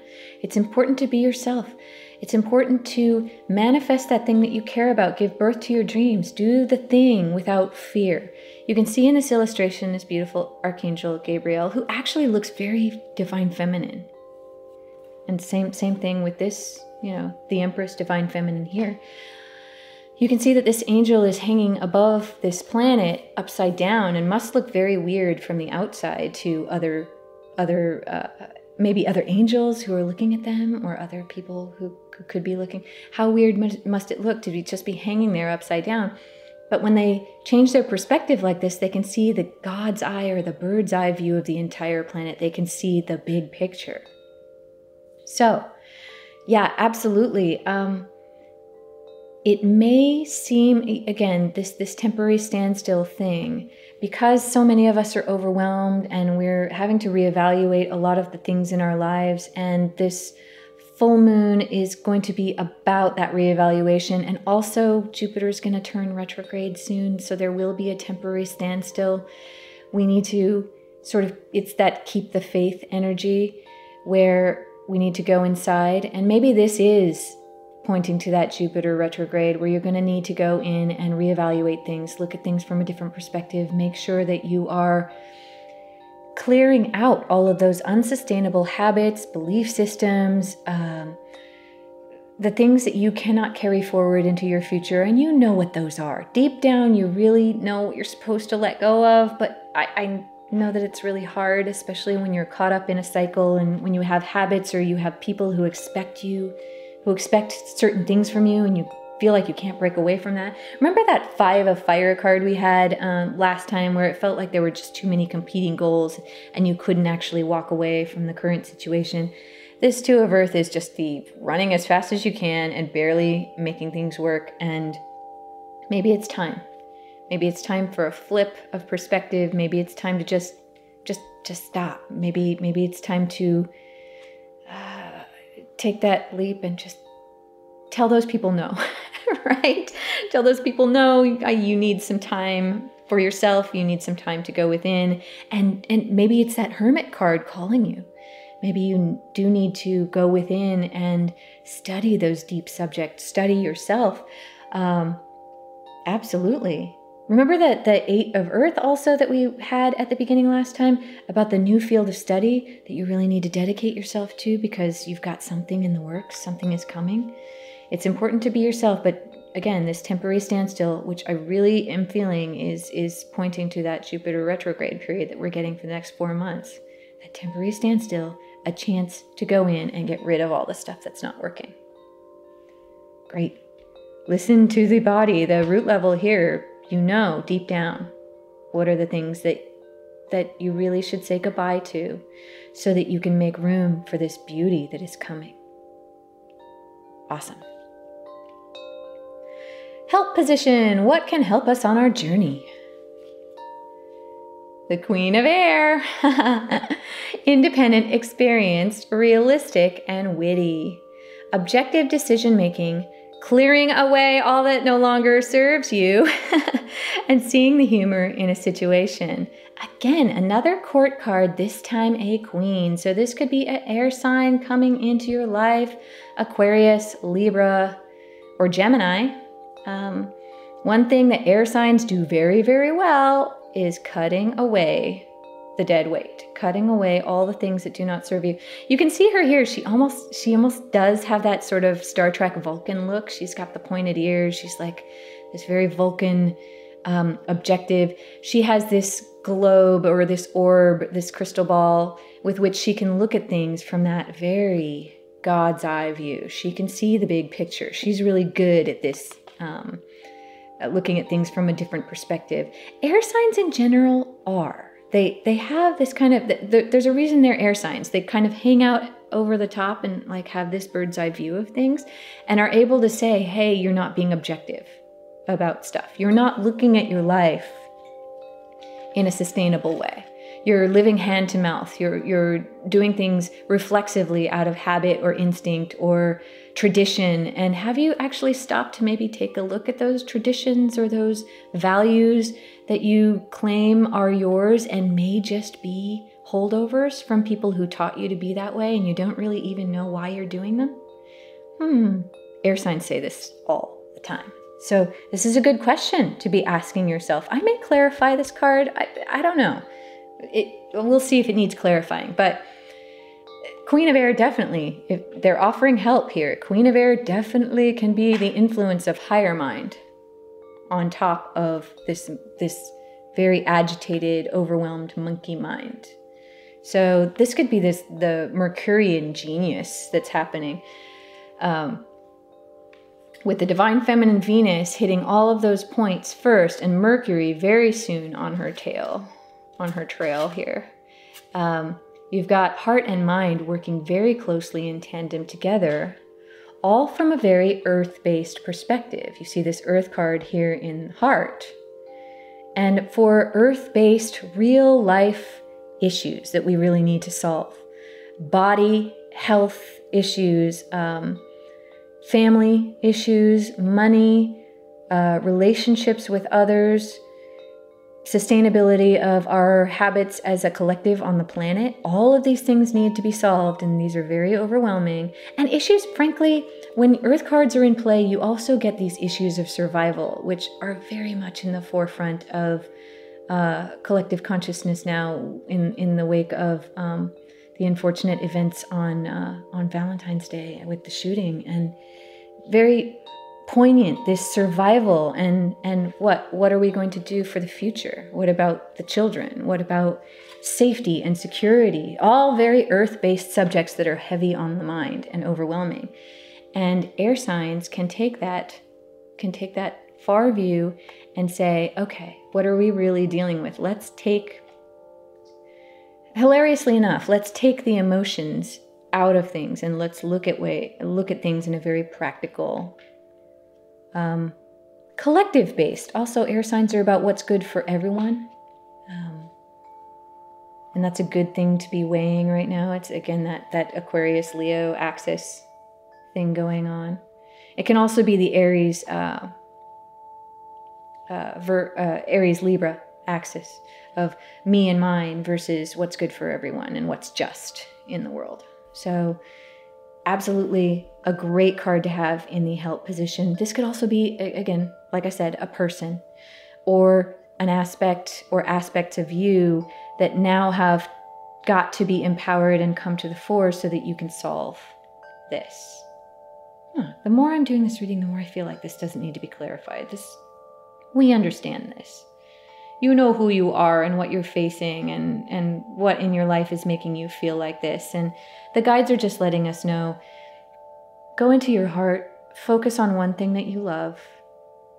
it's important to be yourself. It's important to manifest that thing that you care about. Give birth to your dreams. Do the thing without fear. You can see in this illustration this beautiful Archangel Gabriel, who actually looks very divine feminine. And same thing with this, the Empress, divine feminine here. You can see that this angel is hanging above this planet upside down and must look very weird from the outside to maybe other angels who are looking at them, or other people who could be looking. How weird must it look to just be hanging there upside down? But when they change their perspective like this, they can see the God's eye, or the bird's eye view of the entire planet. They can see the big picture. So, yeah, absolutely. it may seem, again, this temporary standstill thing, because so many of us are overwhelmed and we're having to reevaluate a lot of the things in our lives, and this full moon is going to be about that reevaluation. And also Jupiter's going to turn retrograde soon, so there will be a temporary standstill. We need to sort of, it's that keep the faith energy where we need to go inside. And maybe this is pointing to that Jupiter retrograde where you're going to need to go in and reevaluate things, look at things from a different perspective, make sure that you are clearing out all of those unsustainable habits, belief systems, the things that you cannot carry forward into your future. And you know what those are. Deep down, you really know what you're supposed to let go of. But I know that it's really hard, especially when you're caught up in a cycle and when you have habits or you have people who expect certain things from you and you feel like you can't break away from that. Remember that 5 of Fire card we had last time, where it felt like there were just too many competing goals and you couldn't actually walk away from the current situation? This 2 of Earth is just the running as fast as you can and barely making things work. And maybe it's time. Maybe it's time for a flip of perspective. Maybe it's time to just stop. Maybe it's time to take that leap and just tell those people no, right? Tell those people no, you need some time for yourself. You need some time to go within. And maybe it's that Hermit card calling you. Maybe you do need to go within and study those deep subjects, study yourself. Absolutely. Remember that the 8 of Earth also that we had at the beginning last time about the new field of study that you really need to dedicate yourself to because you've got something in the works, something is coming. It's important to be yourself, but again, this temporary standstill, which I really am feeling is pointing to that Jupiter retrograde period that we're getting for the next 4 months. That temporary standstill, a chance to go in and get rid of all the stuff that's not working. Great. Listen to the body, the root level here. You know deep down what are the things that you really should say goodbye to so that you can make room for this beauty that is coming. Awesome. Help position. What can help us on our journey? The Queen of Air. Independent, experienced, realistic, and witty. Objective decision-making. Clearing away all that no longer serves you. And seeing the humor in a situation. Again, another court card, this time a queen. So this could be an air sign coming into your life. Aquarius, Libra, or Gemini. One thing that air signs do very, very well is cutting away the dead weight, cutting away all the things that do not serve you. You can see her here. She almost does have that sort of Star Trek Vulcan look. She's got the pointed ears. She's like this very Vulcan objective. She has this globe or this orb, this crystal ball with which she can look at things from that very God's eye view. She can see the big picture. She's really good at this, looking at things from a different perspective. Air signs in general are. They have this kind of, there's a reason they're air signs. They kind of hang out over the top and like have this bird's eye view of things and are able to say, hey, you're not being objective about stuff. You're not looking at your life in a sustainable way. You're living hand to mouth. You're doing things reflexively out of habit or instinct or tradition. And have you actually stopped to maybe take a look at those traditions or those values that you claim are yours and may just be holdovers from people who taught you to be that way and you don't really even know why you're doing them? Air signs say this all the time. So this is a good question to be asking yourself. I may clarify this card. I don't know. We'll see if it needs clarifying. But Queen of Air definitely, if they're offering help here, Queen of Air definitely can be the influence of higher mind on top of this very agitated, overwhelmed monkey mind. So this could be the Mercurian genius that's happening. With the divine feminine Venus hitting all of those points first and Mercury very soon on her trail here. You've got heart and mind working very closely in tandem together, all from a very earth-based perspective. You see this earth card here in heart. And for earth-based real life issues that we really need to solve, body, health issues, family issues, money, relationships with others, sustainability of our habits as a collective on the planet, all of these things need to be solved, and these are very overwhelming. And issues, frankly, when earth cards are in play, you also get these issues of survival, which are very much in the forefront of collective consciousness now in the wake of the unfortunate events on Valentine's Day with the shooting, and very poignant, this survival and what are we going to do for the future? What about the children? What about safety and security? All very earth-based subjects that are heavy on the mind and overwhelming. And air signs can take that far view and say, okay, what are we really dealing with? Hilariously enough, let's take the emotions out of things and let's look at things in a very practical, collective based. Also, air signs are about what's good for everyone. And that's a good thing to be weighing right now. It's again that Aquarius Leo axis thing going on. It can also be the Aries Aries Libra axis of me and mine versus what's good for everyone and what's just in the world. So absolutely a great card to have in the help position. This could also be, again, like I said, a person or an aspect or aspects of you that now have got to be empowered and come to the fore so that you can solve this. The more I'm doing this reading, the more I feel like this doesn't need to be clarified. We understand this. You know who you are and what you're facing and what in your life is making you feel like this. And the guides are just letting us know, go into your heart, focus on one thing that you love,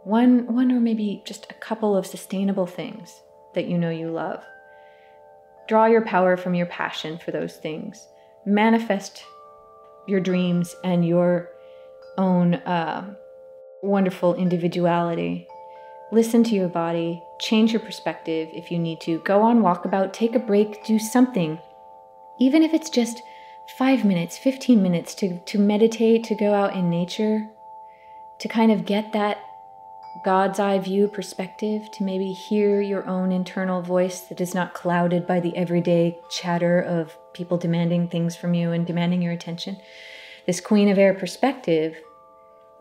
one or maybe just a couple of sustainable things that you know you love. Draw your power from your passion for those things. Manifest your dreams and your own wonderful individuality. Listen to your body, change your perspective if you need to. Go on walkabout, take a break, do something. Even if it's just 5 minutes, 15 minutes to meditate, to go out in nature, to kind of get that God's eye view perspective, to maybe hear your own internal voice that is not clouded by the everyday chatter of people demanding things from you and demanding your attention. This Queen of Air perspective,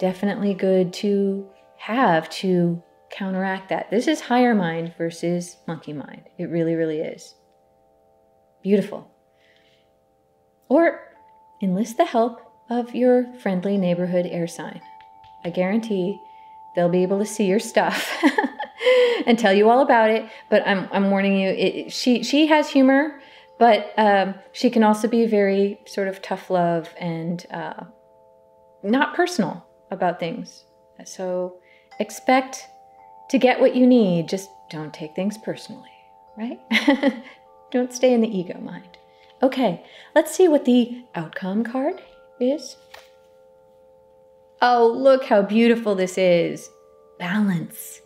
definitely good to have to counteract that. This is higher mind versus monkey mind. It really, really is. Beautiful. Or enlist the help of your friendly neighborhood air sign. I guarantee they'll be able to see your stuff and tell you all about it. But I'm warning you, she has humor, but she can also be very sort of tough love and not personal about things. So expect to get what you need, just don't take things personally, right? Don't stay in the ego mind. Okay, let's see what the outcome card is. Oh, look how beautiful this is. Balance.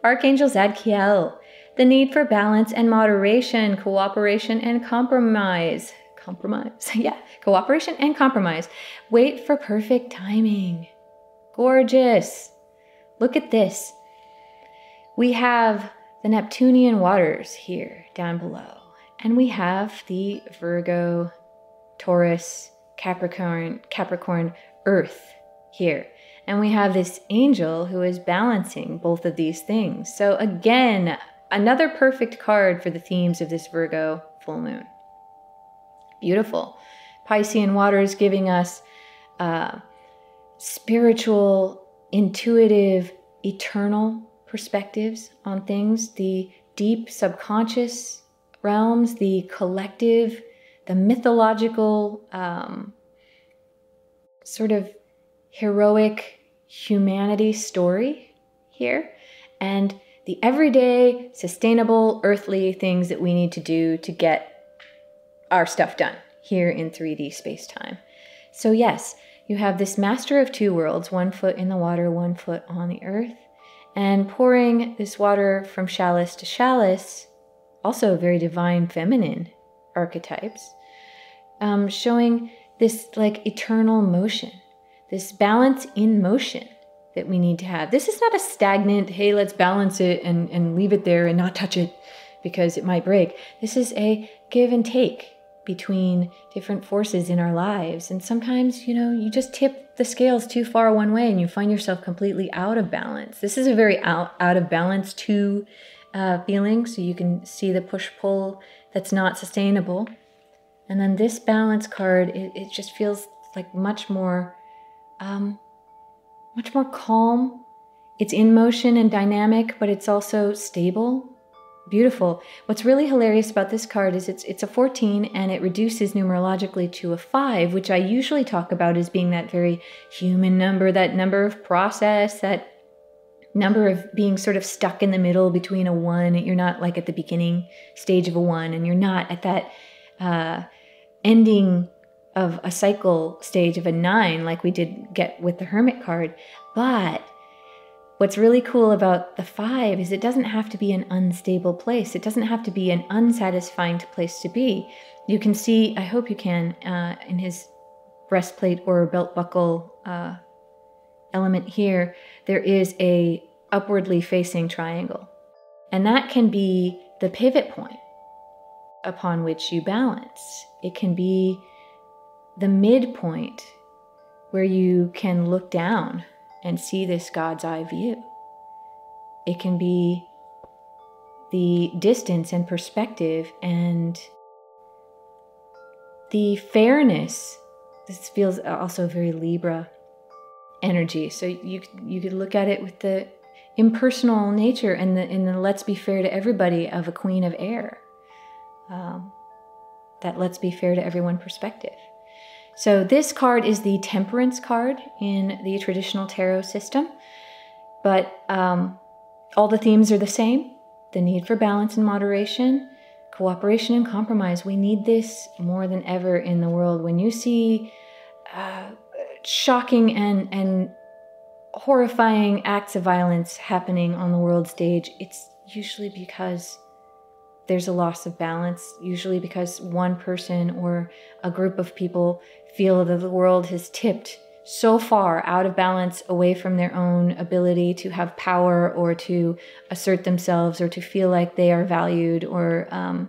Archangel Zadkiel. The need for balance and moderation, cooperation and compromise. Yeah, cooperation and compromise. Wait for perfect timing. Gorgeous. Look at this. We have the Neptunian waters here down below, and we have the Virgo, Taurus, Capricorn earth here. And we have this angel who is balancing both of these things. So again, another perfect card for the themes of this Virgo full moon. Beautiful. Piscean waters giving us spiritual, intuitive, eternal perspectives on things, the deep subconscious realms, the collective, the mythological, sort of heroic humanity story here, and the everyday, sustainable, earthly things that we need to do to get our stuff done here in 3D space-time. So yes, you have this master of two worlds, 1 foot in the water, 1 foot on the earth, and pouring this water from chalice to chalice, also very divine feminine archetypes, showing this like eternal motion, this balance in motion that we need to have. This is not a stagnant, hey, let's balance it and leave it there and not touch it because it might break. This is a give and take between different forces in our lives. And sometimes, you just tip the scales too far one way and you find yourself completely out of balance. This is a very out of balance too feeling. So you can see the push-pull that's not sustainable. And then this balance card, it just feels like much more calm. It's in motion and dynamic, but it's also stable. Beautiful. What's really hilarious about this card is it's a 14 and it reduces numerologically to a 5, which I usually talk about as being that very human number, that number of process, that number of being sort of stuck in the middle between a 1. You're not like at the beginning stage of a 1, and you're not at that ending of a cycle stage of a 9 like we did get with the Hermit card. But what's really cool about the 5 is it doesn't have to be an unstable place. It doesn't have to be an unsatisfying place to be. You can see, I hope you can, in his breastplate or belt buckle element here, there is a upwardly facing triangle. And that can be the pivot point upon which you balance. It can be the midpoint where you can look down and see this God's eye view. It can be the distance and perspective and the fairness. This feels also very Libra energy. So you could look at it with the impersonal nature and the let's be fair to everybody of a queen of air. That let's be fair to everyone perspective. So this card is the Temperance card in the traditional tarot system, but all the themes are the same. The need for balance and moderation, cooperation and compromise. We need this more than ever in the world. When you see shocking and horrifying acts of violence happening on the world stage, it's usually because there's a loss of balance, usually because one person or a group of people feel that the world has tipped so far out of balance away from their own ability to have power or to assert themselves or to feel like they are valued or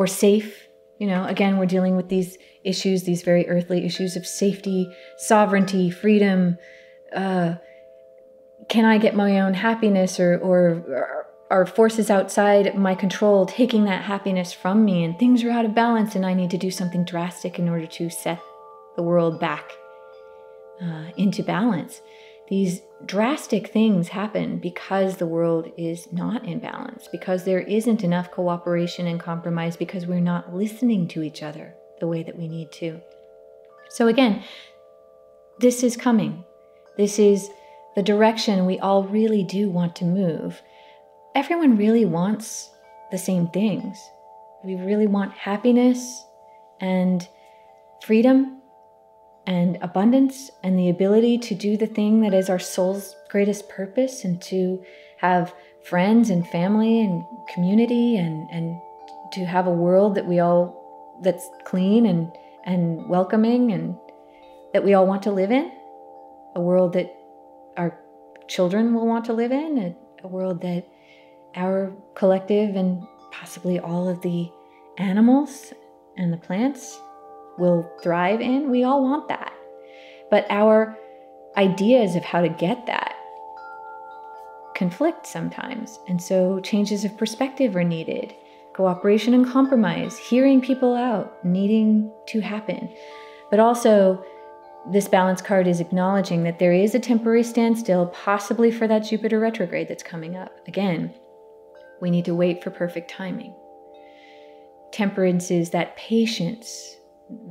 safe. Again, we're dealing with these issues, these very earthly issues of safety, sovereignty, freedom. Can I get my own happiness or are forces outside my control taking that happiness from me, and things are out of balance and I need to do something drastic in order to set the world back into balance. These drastic things happen because the world is not in balance, because there isn't enough cooperation and compromise, because we're not listening to each other the way that we need to. So again, this is coming. This is the direction we all really do want to move. Everyone really wants the same things. We really want happiness and freedom and abundance and the ability to do the thing that is our soul's greatest purpose, and to have friends and family and community and to have a world that's clean and welcoming and that we all want to live in, a world that our children will want to live in, a world that our collective and possibly all of the animals and the plants will thrive in. We all want that. But our ideas of how to get that conflict sometimes. And so changes of perspective are needed. Cooperation and compromise, hearing people out, needing to happen. But also, this balance card is acknowledging that there is a temporary standstill, possibly for that Jupiter retrograde that's coming up. Again, we need to wait for perfect timing. Temperance is that patience,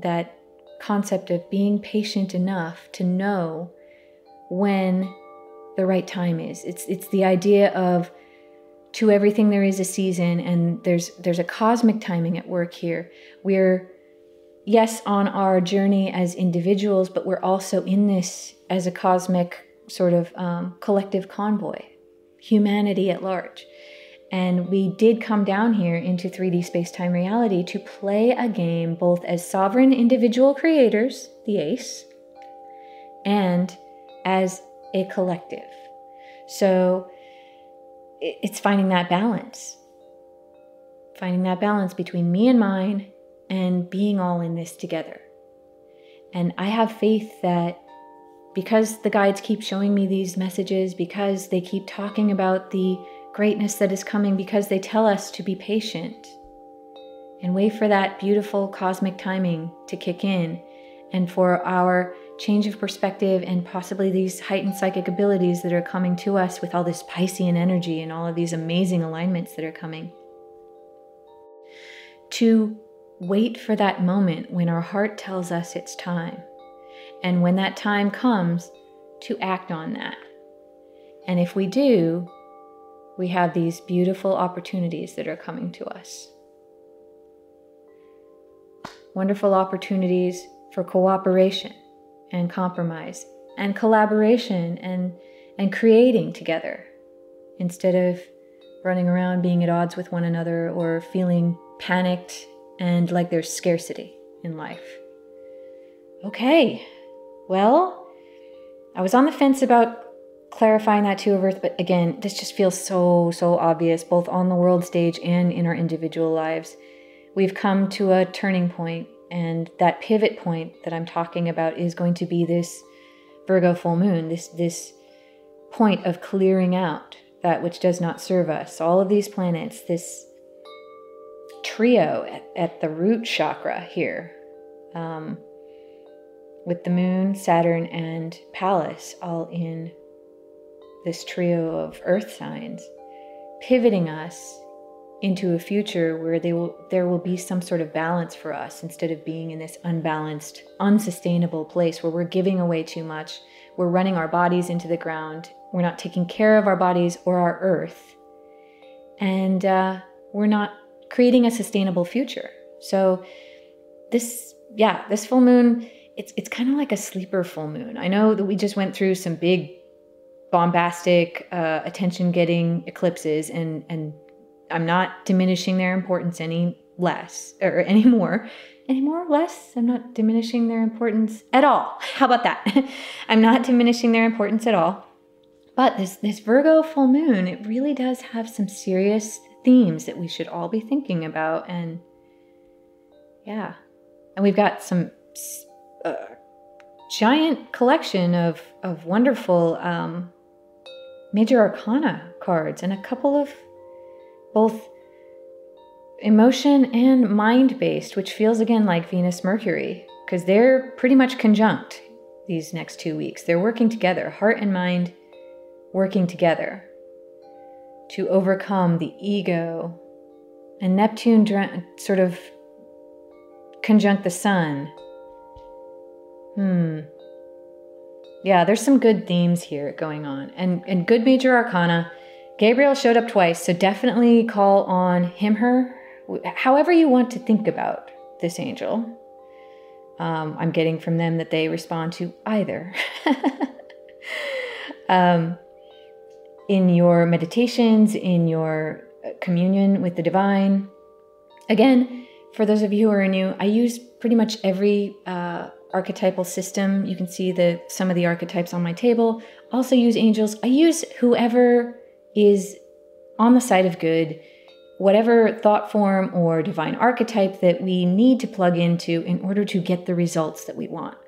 that concept of being patient enough to know when the right time is. It's the idea of, to everything there is a season, and there's a cosmic timing at work here. We're yes, on our journey as individuals, but we're also in this as a cosmic sort of collective convoy, humanity at large. And we did come down here into 3D space-time reality to play a game both as sovereign individual creators, the ace, and as a collective. So it's finding that balance between me and mine and being all in this together. And I have faith that because the guides keep showing me these messages, because they keep talking about the greatness that is coming, because they tell us to be patient and wait for that beautiful cosmic timing to kick in, and for our change of perspective and possibly these heightened psychic abilities that are coming to us with all this Piscean energy and all of these amazing alignments that are coming. To wait for that moment when our heart tells us it's time. And when that time comes, to act on that. And if we do, we have these beautiful opportunities that are coming to us. Wonderful opportunities for cooperation and compromise and collaboration and creating together, instead of running around being at odds with one another or feeling panicked and like there's scarcity in life. Okay, well, I was on the fence about clarifying that Two of Earth, but again, this just feels so obvious, both on the world stage and in our individual lives. We've come to a turning point, and that pivot point that I'm talking about is going to be this Virgo full moon, this point of clearing out that which does not serve us. All of these planets, this trio at the root chakra here, with the moon, Saturn, and Pallas all in this trio of earth signs, pivoting us into a future where there will be some sort of balance for us, instead of being in this unbalanced, unsustainable place where we're giving away too much, we're running our bodies into the ground, we're not taking care of our bodies or our earth, and we're not creating a sustainable future. So this full moon, it's kind of like a sleeper full moon. I know that we just went through some big bombastic, attention-getting eclipses, and I'm not diminishing their importance any less, or any more or less. I'm not diminishing their importance at all. How about that? I'm not diminishing their importance at all. But this Virgo full moon, it really does have some serious themes that we should all be thinking about. And yeah, and we've got some giant collection of wonderful major arcana cards, and a couple of both emotion and mind-based, which feels again like Venus, Mercury, because they're pretty much conjunct these next 2 weeks. They're working together, heart and mind working together to overcome the ego. And Neptune sort of conjunct the sun. Yeah, there's some good themes here going on, and good major arcana. Gabriel showed up twice, so definitely call on him, her, however you want to think about this angel. I'm getting from them that they respond to either. In your meditations, in your communion with the divine. Again, for those of you who are new, I use pretty much every archetypal system. You can see some of the archetypes on my table. Also use angels. I use whoever is on the side of good, whatever thought form or divine archetype that we need to plug into in order to get the results that we want.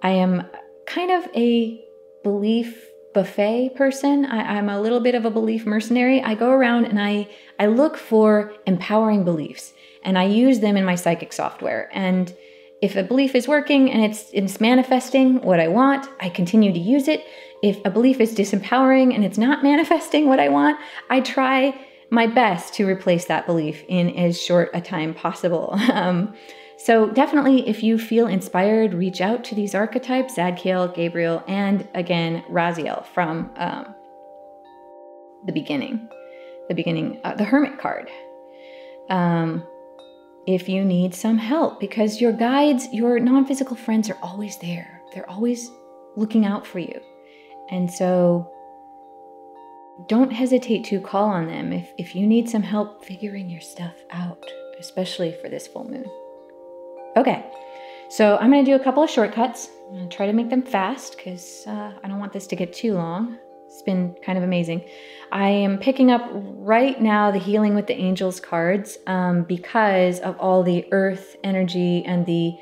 I am kind of a belief buffet person. I'm a little bit of a belief mercenary. I go around and I look for empowering beliefs, and I use them in my psychic software. And if a belief is working and it's manifesting what I want, I continue to use it. If a belief is disempowering and it's not manifesting what I want, I try my best to replace that belief in as short a time possible. So definitely, if you feel inspired, reach out to these archetypes, Zadkiel, Gabriel, and again, Raziel from the beginning, the Hermit card. if you need some help, because your guides, your non-physical friends are always there. They're always looking out for you. And so don't hesitate to call on them if you need some help figuring your stuff out, especially for this full moon. Okay, so I'm going to do a couple of shortcuts. I'm going to try to make them fast because I don't want this to get too long. It's been kind of amazing. I am picking up right now the Healing with the Angels cards because of all the earth energy and the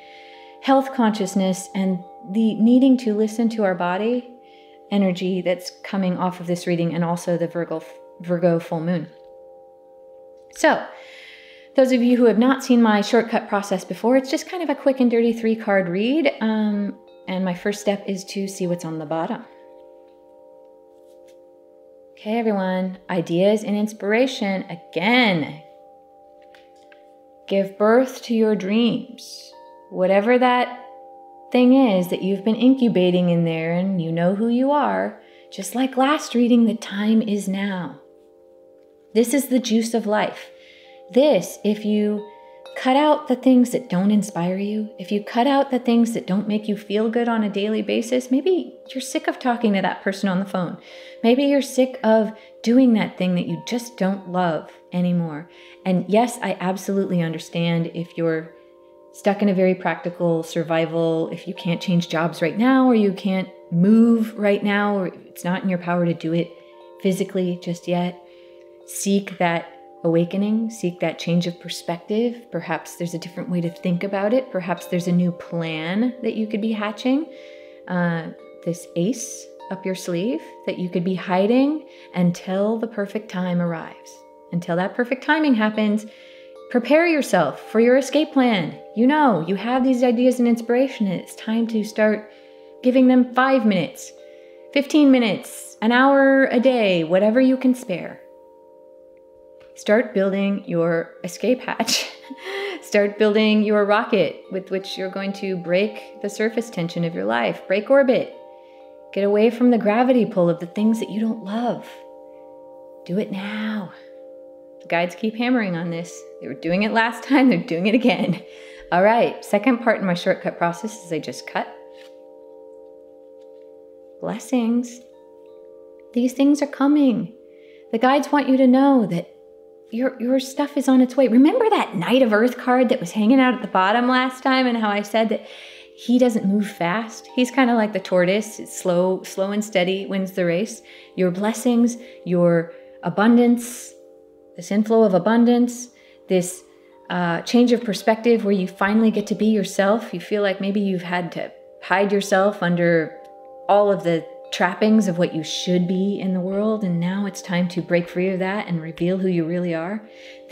health consciousness and the needing to listen to our body energy that's coming off of this reading, and also the Virgo full moon. So those of you who have not seen my shortcut process before, it's just kind of a quick and dirty 3-card read. And my first step is to see what's on the bottom. Okay, everyone, ideas and inspiration again. Give birth to your dreams. Whatever that thing is that you've been incubating in there, and you know who you are, just like last reading, the time is now. This is the juice of life. This, if you cut out the things that don't inspire you, if you cut out the things that don't make you feel good on a daily basis, maybe you're sick of talking to that person on the phone. Maybe you're sick of doing that thing that you just don't love anymore. And yes, I absolutely understand if you're stuck in a very practical survival, if you can't change jobs right now, or you can't move right now, or it's not in your power to do it physically just yet. Seek that awakening, seek that change of perspective. Perhaps there's a different way to think about it. Perhaps there's a new plan that you could be hatching. This ace up your sleeve that you could be hiding until the perfect time arrives. Until that perfect timing happens, prepare yourself for your escape plan. You know, you have these ideas and inspiration, and it's time to start giving them 5 minutes, 15 minutes, an hour a day, whatever you can spare. Start building your escape hatch. Start building your rocket with which you're going to break the surface tension of your life, break orbit, get away from the gravity pull of the things that you don't love. Do it now. The guides keep hammering on this. They were doing it last time, they're doing it again. All right, second part in my shortcut process is I just cut. Blessings. These things are coming. The guides want you to know that your stuff is on its way. Remember that Knight of Earth card that was hanging out at the bottom last time, and how I said that he doesn't move fast? He's kind of like the tortoise. It's slow and steady wins the race. Your blessings, your abundance, this inflow of abundance, this change of perspective where you finally get to be yourself. You feel like maybe you've had to hide yourself under all of the trappings of what you should be in the world, and now it's time to break free of that and reveal who you really are.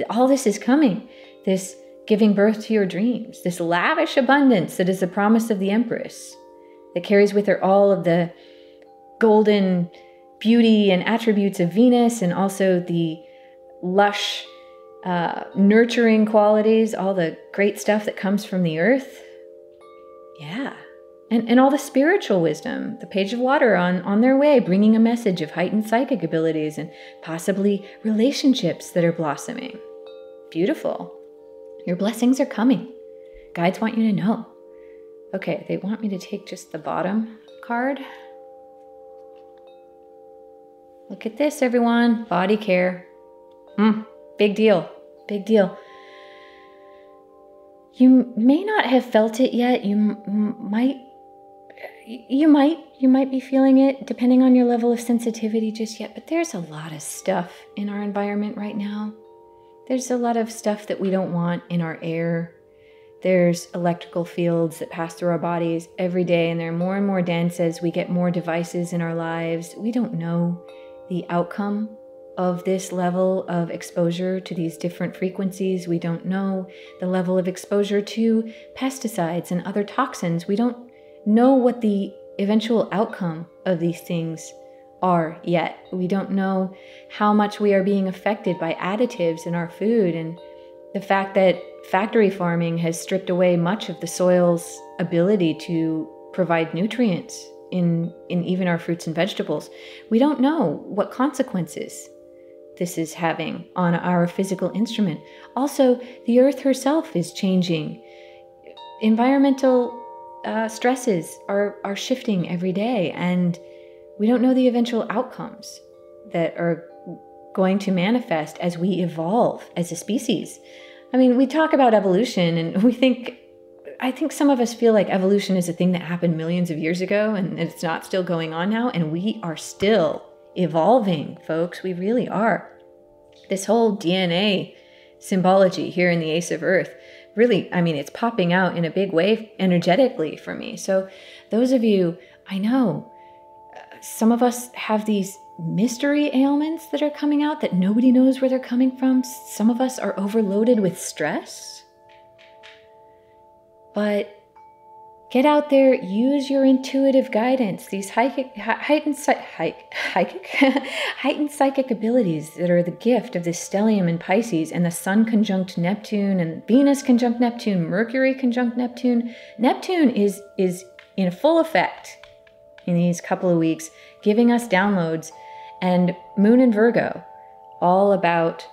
All this is coming. This giving birth to your dreams, this lavish abundance that is the promise of the Empress, that carries with her all of the golden beauty and attributes of Venus, and also the lush, nurturing qualities, all the great stuff that comes from the earth. Yeah. And all the spiritual wisdom, the Page of Water on their way, bringing a message of heightened psychic abilities and possibly relationships that are blossoming. Beautiful. Your blessings are coming. Guides want you to know. Okay, they want me to take just the bottom card. Look at this, everyone. Body care. Big deal. Big deal. You may not have felt it yet. You might be feeling it depending on your level of sensitivity just yet, but there's a lot of stuff in our environment right now. There's a lot of stuff that we don't want in our air. There's electrical fields that pass through our bodies every day, and they're more and more dense as we get more devices in our lives. We don't know the outcome of this level of exposure to these different frequencies. We don't know the level of exposure to pesticides and other toxins. We don't know what the eventual outcome of these things are yet. We don't know how much we are being affected by additives in our food, and the fact that factory farming has stripped away much of the soil's ability to provide nutrients in even our fruits and vegetables. We don't know what consequences this is having on our physical instrument. Also, the earth herself is changing. Environmental stresses are shifting every day, and we don't know the eventual outcomes that are going to manifest as we evolve as a species. I mean, we talk about evolution and I think some of us feel like evolution is a thing that happened millions of years ago and it's not still going on now, and we are still evolving, folks. We really are. This whole DNA symbology here in the Ace of Earth, really, I mean, it's popping out in a big way energetically for me. So those of you, I know, some of us have these mystery ailments that are coming out that nobody knows where they're coming from. Some of us are overloaded with stress. But get out there, use your intuitive guidance, these heightened psychic abilities that are the gift of this stellium in Pisces, and the Sun conjunct Neptune, and Venus conjunct Neptune, Mercury conjunct Neptune. Neptune is in full effect in these couple of weeks, giving us downloads, and Moon in Virgo, all about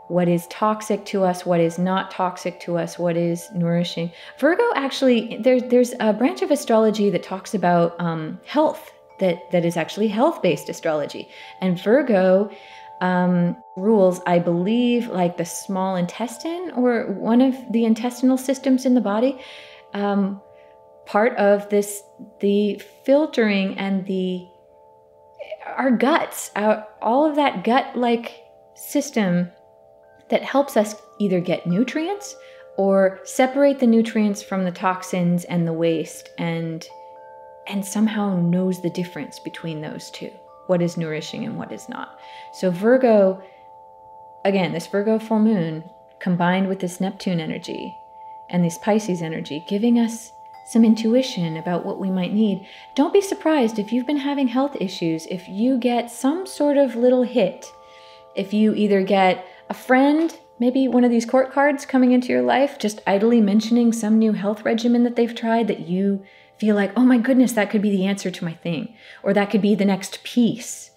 what is toxic to us, what is not toxic to us, what is nourishing. Virgo, actually, there's a branch of astrology that talks about health, that is actually health-based astrology. And Virgo rules, I believe, like the small intestine or one of the intestinal systems in the body. Part of this, the filtering and our guts, all of that gut-like system that helps us either get nutrients or separate the nutrients from the toxins and the waste, and somehow knows the difference between those two, what is nourishing and what is not. So Virgo, again, this Virgo full moon combined with this Neptune energy and this Pisces energy, giving us some intuition about what we might need. Don't be surprised if you've been having health issues, if you get some sort of little hit, if you either get a friend, maybe one of these court cards coming into your life, just idly mentioning some new health regimen that they've tried that you feel like, oh my goodness, that could be the answer to my thing, or that could be the next piece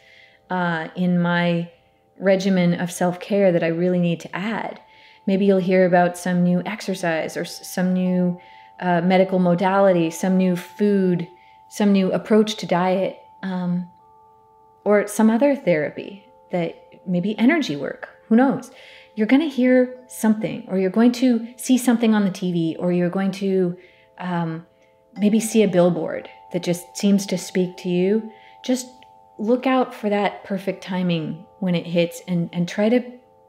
in my regimen of self-care that I really need to add. Maybe you'll hear about some new exercise or some new medical modality, some new food, some new approach to diet, or some other therapy, that maybe energy work. Who knows? You're going to hear something, or you're going to see something on the TV, or you're going to maybe see a billboard that just seems to speak to you. Just look out for that perfect timing when it hits, and try to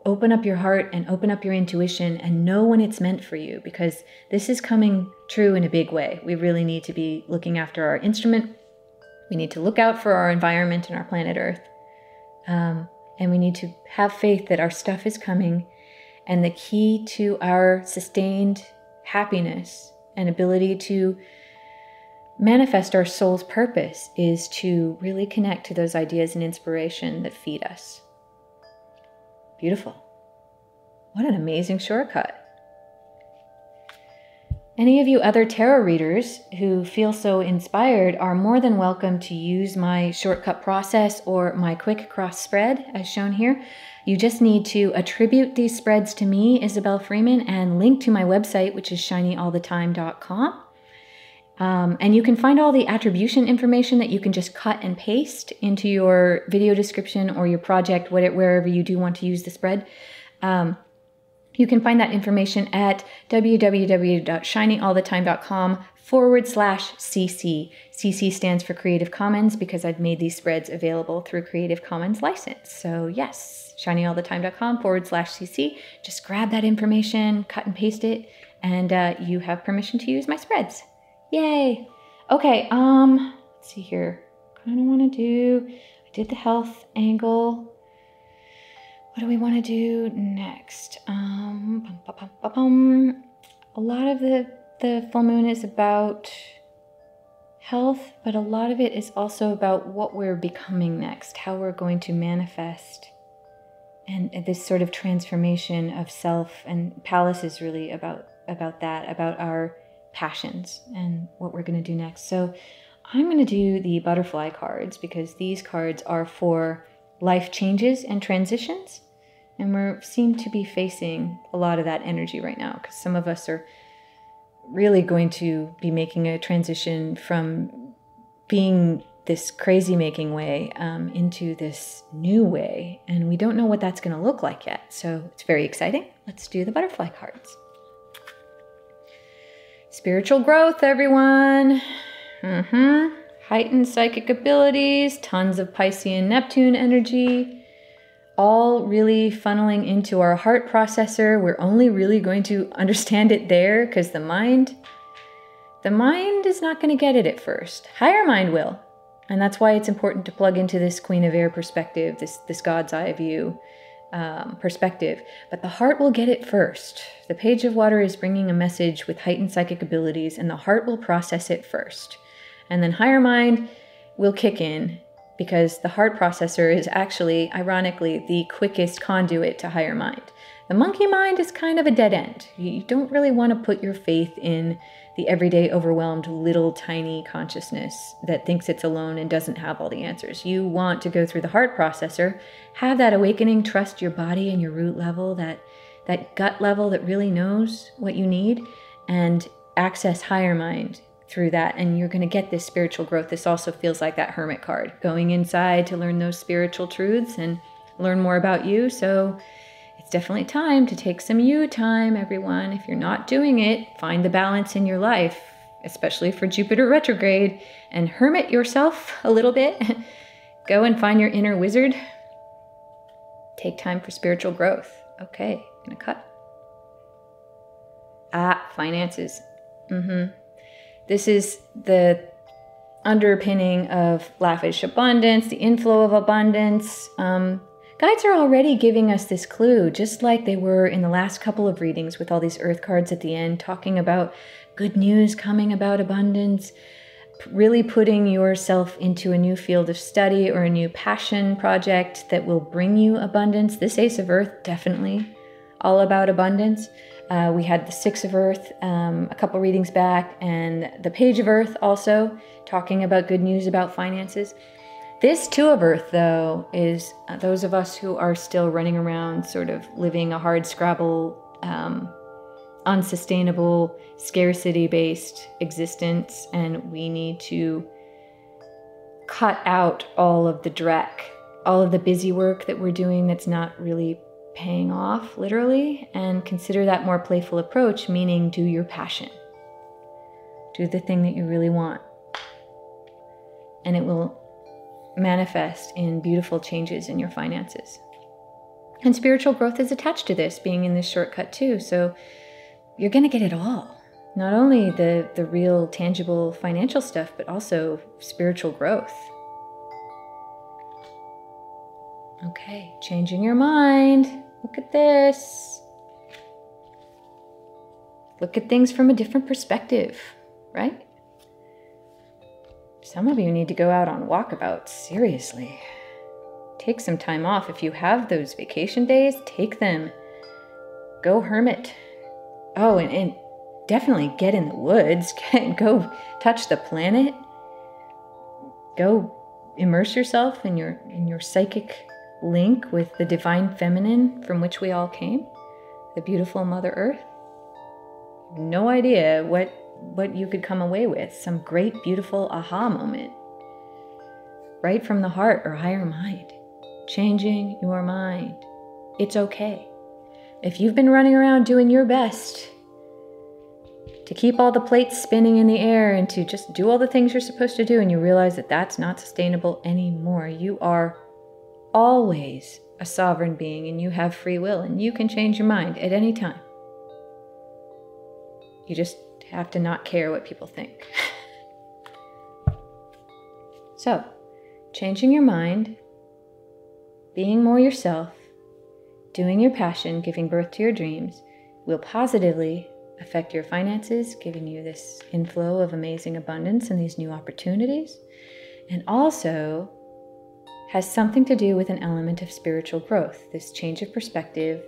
open up your heart and open up your intuition and know when it's meant for you, because this is coming true in a big way. We really need to be looking after our instrument. We need to look out for our environment and our planet Earth. And we need to have faith that our stuff is coming, and the key to our sustained happiness and ability to manifest our soul's purpose is to really connect to those ideas and inspiration that feed us. Beautiful. What an amazing shortcut. Any of you other tarot readers who feel so inspired are more than welcome to use my shortcut process or my quick cross spread as shown here. You just need to attribute these spreads to me, Izobel Freeman, and link to my website, which is shinyallthetime.com. And you can find all the attribution information that you can just cut and paste into your video description or your project, wherever you do want to use the spread. You can find that information at www.shinyallthetime.com/CC. CC stands for Creative Commons because I've made these spreads available through Creative Commons license. So yes, shinyallthetime.com/CC. Just grab that information, cut and paste it, and you have permission to use my spreads. Yay! Okay, let's see here. Kind of want to do, I did the health angle. What do we want to do next? A lot of the full moon is about health, but a lot of it is also about what we're becoming next, how we're going to manifest, and this sort of transformation of self. And Palace is really about that, about our passions and what we're going to do next. So I'm going to do the butterfly cards because these cards are for life changes and transitions. And we seem to be facing a lot of that energy right now, because some of us are really going to be making a transition from being this crazy making way into this new way. And we don't know what that's going to look like yet. So it's very exciting. Let's do the butterfly cards. Spiritual growth, everyone. Heightened psychic abilities, tons of Piscean Neptune energy, all really funneling into our heart processor. We're only really going to understand it there because the mind is not going to get it at first. Higher mind will. And that's why it's important to plug into this Queen of Air perspective, this God's eye view perspective. But the heart will get it first. The Page of Water is bringing a message with heightened psychic abilities, and the heart will process it first. And then higher mind will kick in, because the heart processor is actually, ironically, the quickest conduit to higher mind. The monkey mind is kind of a dead end. You don't really want to put your faith in the everyday overwhelmed little tiny consciousness that thinks it's alone and doesn't have all the answers. You want to go through the heart processor, have that awakening, trust your body and your root level, that gut level that really knows what you need, and access higher mind through that, and you're going to get this spiritual growth. This also feels like that hermit card, going inside to learn those spiritual truths and learn more about you. So it's definitely time to take some you time, everyone. If you're not doing it, find the balance in your life, especially for Jupiter retrograde, and hermit yourself a little bit. Go and find your inner wizard. Take time for spiritual growth. Okay, I'm gonna cut. Finances. This is the underpinning of lavish abundance, the inflow of abundance. Guides are already giving us this clue, just like they were in the last couple of readings with all these earth cards at the end, talking about good news coming about abundance, really putting yourself into a new field of study or a new passion project that will bring you abundance. This Ace of Earth, definitely all about abundance. We had the Six of Earth a couple readings back, and the Page of Earth also talking about good news about finances. This Two of Earth, though, is those of us who are still running around sort of living a hard scrabble, unsustainable, scarcity-based existence, and we need to cut out all of the dreck, all of the busy work that we're doing that's not really paying off, literally, and consider that more playful approach, meaning do your passion. Do the thing that you really want. And it will manifest in beautiful changes in your finances. And spiritual growth is attached to this, being in this shortcut too. So you're going to get it all. Not only the real tangible financial stuff, but also spiritual growth. Okay, changing your mind. Look at this. Look at things from a different perspective, right? Some of you need to go out on walkabouts, seriously. Take some time off. If you have those vacation days, take them. Go hermit. Oh, and definitely get in the woods. Go touch the planet. Go immerse yourself in your psychic link with the divine feminine from which we all came, the beautiful Mother Earth. No idea what you could come away with. Some great, beautiful aha moment. Right from the heart or higher mind. Changing your mind. It's okay. If you've been running around doing your best to keep all the plates spinning in the air and to just do all the things you're supposed to do, and you realize that that's not sustainable anymore, you are always a sovereign being, and you have free will, and you can change your mind at any time. You just have to not care what people think. So, changing your mind, being more yourself, doing your passion, giving birth to your dreams, will positively affect your finances, giving you this inflow of amazing abundance and these new opportunities, and also has something to do with an element of spiritual growth, this change of perspective,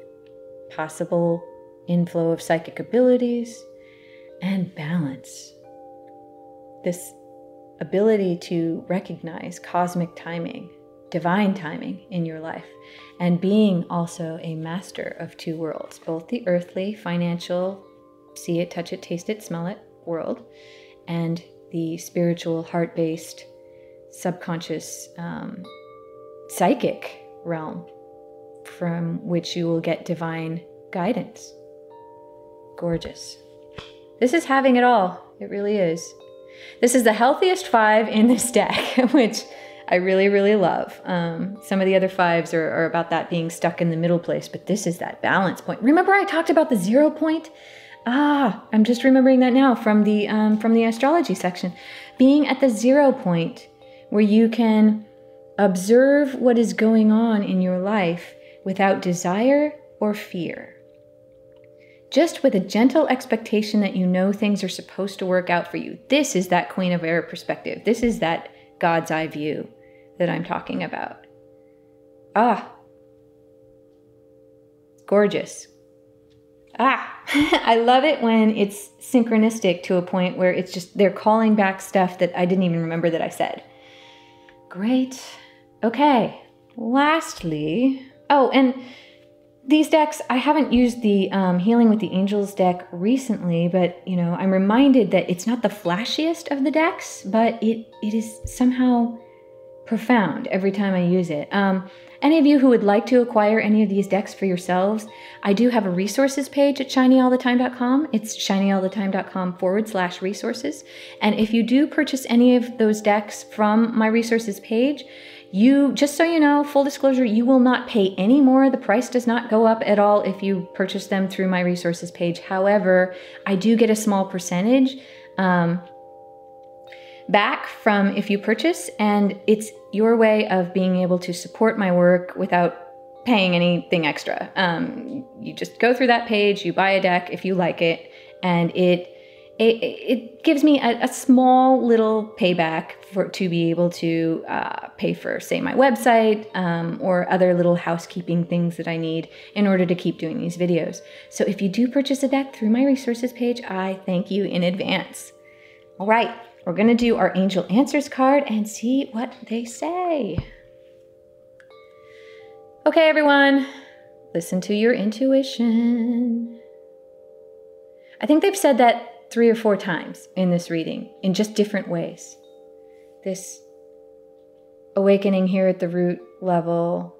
possible inflow of psychic abilities, and balance. This ability to recognize cosmic timing, divine timing in your life, and being also a master of two worlds, both the earthly, financial, see it, touch it, taste it, smell it world, and the spiritual, heart-based, subconscious, psychic realm from which you will get divine guidance. Gorgeous. This is having it all. It really is. This is the healthiest 5 in this deck, which I really, really love. Some of the other 5s are about that being stuck in the middle place, but this is that balance point. Remember I talked about the 0 point? I'm just remembering that now from the astrology section. Being at the 0 point where you can observe what is going on in your life without desire or fear. Just with a gentle expectation that you know things are supposed to work out for you. This is that Queen of Air perspective. This is that God's eye view that I'm talking about. Gorgeous. I love it when it's synchronistic to a point where it's just, they're calling back stuff that I didn't even remember that I said. Great. Okay. Lastly, and these decks, I haven't used the Healing with the Angels deck recently, but I'm reminded that it's not the flashiest of the decks, but it is somehow profound every time I use it. Any of you who would like to acquire any of these decks for yourselves, I do have a resources page at shinyallthetime.com. It's shinyallthetime.com/resources. And if you do purchase any of those decks from my resources page, just so you know, full disclosure, you will not pay any more. The price does not go up at all if you purchase them through my resources page. However, I do get a small percentage back from if you purchase, and it's your way of being able to support my work without paying anything extra. You just go through that page, you buy a deck if you like it, and it gives me a small little payback to be able to pay for, say, my website or other little housekeeping things that I need in order to keep doing these videos. So if you do purchase a deck through my resources page, I thank you in advance. All right, we're going to do our Angel Answers card and see what they say. Okay, everyone, listen to your intuition. I think they've said that 3 or 4 times in this reading, in just different ways. This awakening here at the root level,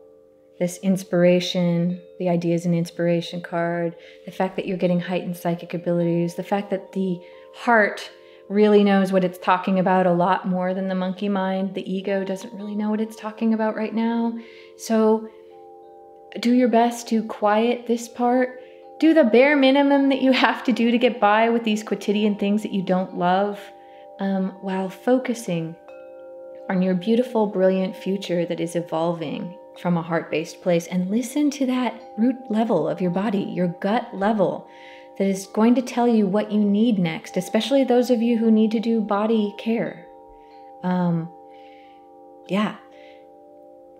this inspiration, the ideas and inspiration card, the fact that you're getting heightened psychic abilities, the fact that the heart really knows what it's talking about a lot more than the monkey mind. The ego doesn't really know what it's talking about right now. So do your best to quiet this part. Do the bare minimum that you have to do to get by with these quotidian things that you don't love, while focusing on your beautiful, brilliant future that is evolving from a heart-based place. And listen to that root level of your body, your gut level, that is going to tell you what you need next, especially those of you who need to do body care.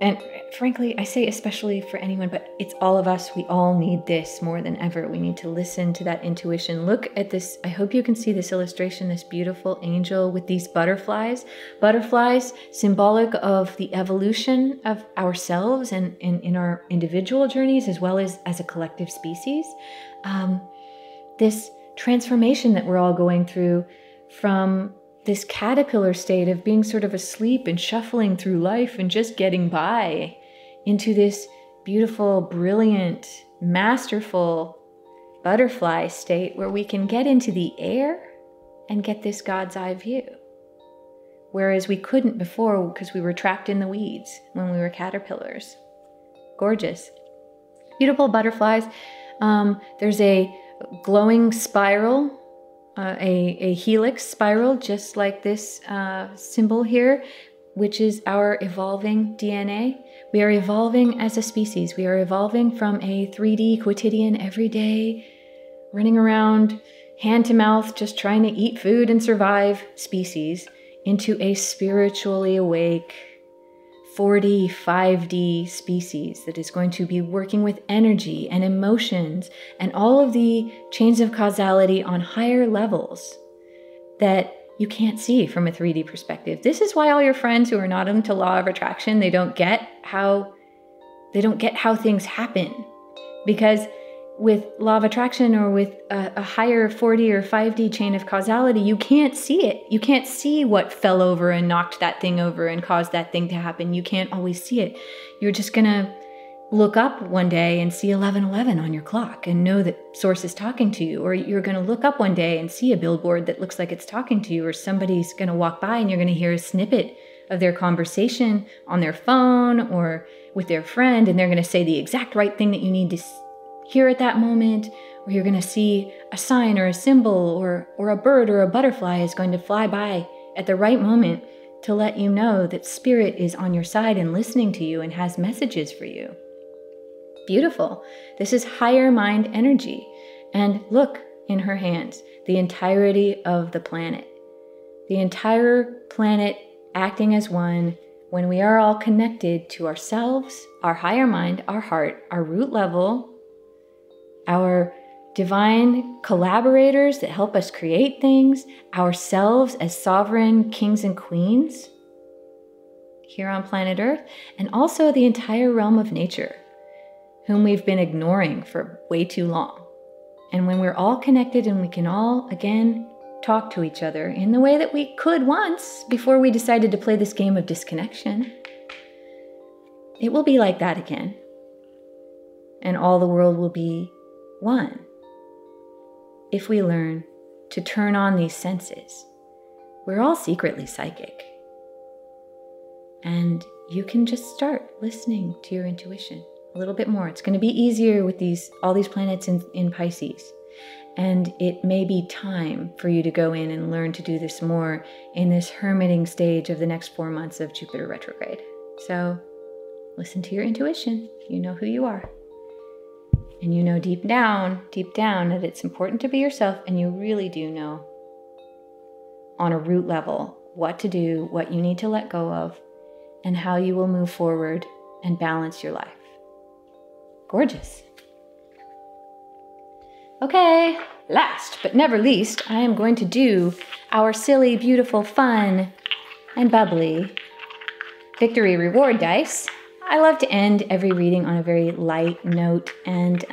And frankly, I say especially for anyone, but it's all of us. We all need this more than ever. We need to listen to that intuition. Look at this. I hope you can see this illustration, this beautiful angel with these butterflies. Butterflies, symbolic of the evolution of ourselves and in our individual journeys, as well as a collective species. This transformation that we're all going through from this caterpillar state of being sort of asleep and shuffling through life and just getting by into this beautiful, brilliant, masterful butterfly state where we can get into the air and get this God's eye view. Whereas we couldn't before because we were trapped in the weeds when we were caterpillars. Gorgeous. Beautiful butterflies. There's a glowing spiral, a helix spiral, just like this symbol here, which is our evolving DNA. We are evolving as a species. We are evolving from a 3D, quotidian, everyday, running around hand to mouth, just trying to eat food and survive species, into a spiritually awake 4D, 5D species that is going to be working with energy and emotions and all of the chains of causality on higher levels that you can't see from a 3D perspective. This is why all your friends who are not into law of attraction, they don't get how things happen. Because with law of attraction or with a higher 4D or 5D chain of causality, you can't see it. You can't see what fell over and knocked that thing over and caused that thing to happen. You can't always see it. You're just going to look up one day and see 11:11 on your clock and know that source is talking to you. Or you're going to look up one day and see a billboard that looks like it's talking to you, or somebody's going to walk by and you're going to hear a snippet of their conversation on their phone or with their friend, and they're going to say the exact right thing that you need to hear at that moment. Or you're going to see a sign or a symbol or a bird or a butterfly is going to fly by at the right moment to let you know that spirit is on your side and listening to you and has messages for you. Beautiful. This is higher mind energy. And look in her hands, the entirety of the planet. The entire planet acting as one when we are all connected to ourselves, our higher mind, our heart, our root level, our divine collaborators that help us create things, ourselves as sovereign kings and queens here on planet Earth, and also the entire realm of nature, whom we've been ignoring for way too long. And when we're all connected and we can all, again, talk to each other in the way that we could once before we decided to play this game of disconnection, it will be like that again. And all the world will be one if we learn to turn on these senses. We're all secretly psychic. And you can just start listening to your intuition a little bit more. It's going to be easier with all these planets in Pisces. And it may be time for you to go in and learn to do this more in this hermiting stage of the next 4 months of Jupiter retrograde. So listen to your intuition. You know who you are. And you know deep down that it's important to be yourself, and you really do know on a root level what to do, what you need to let go of, and how you will move forward and balance your life. Gorgeous. Okay, last but never least, I am going to do our silly, beautiful, fun, and bubbly victory reward dice. I love to end every reading on a very light note and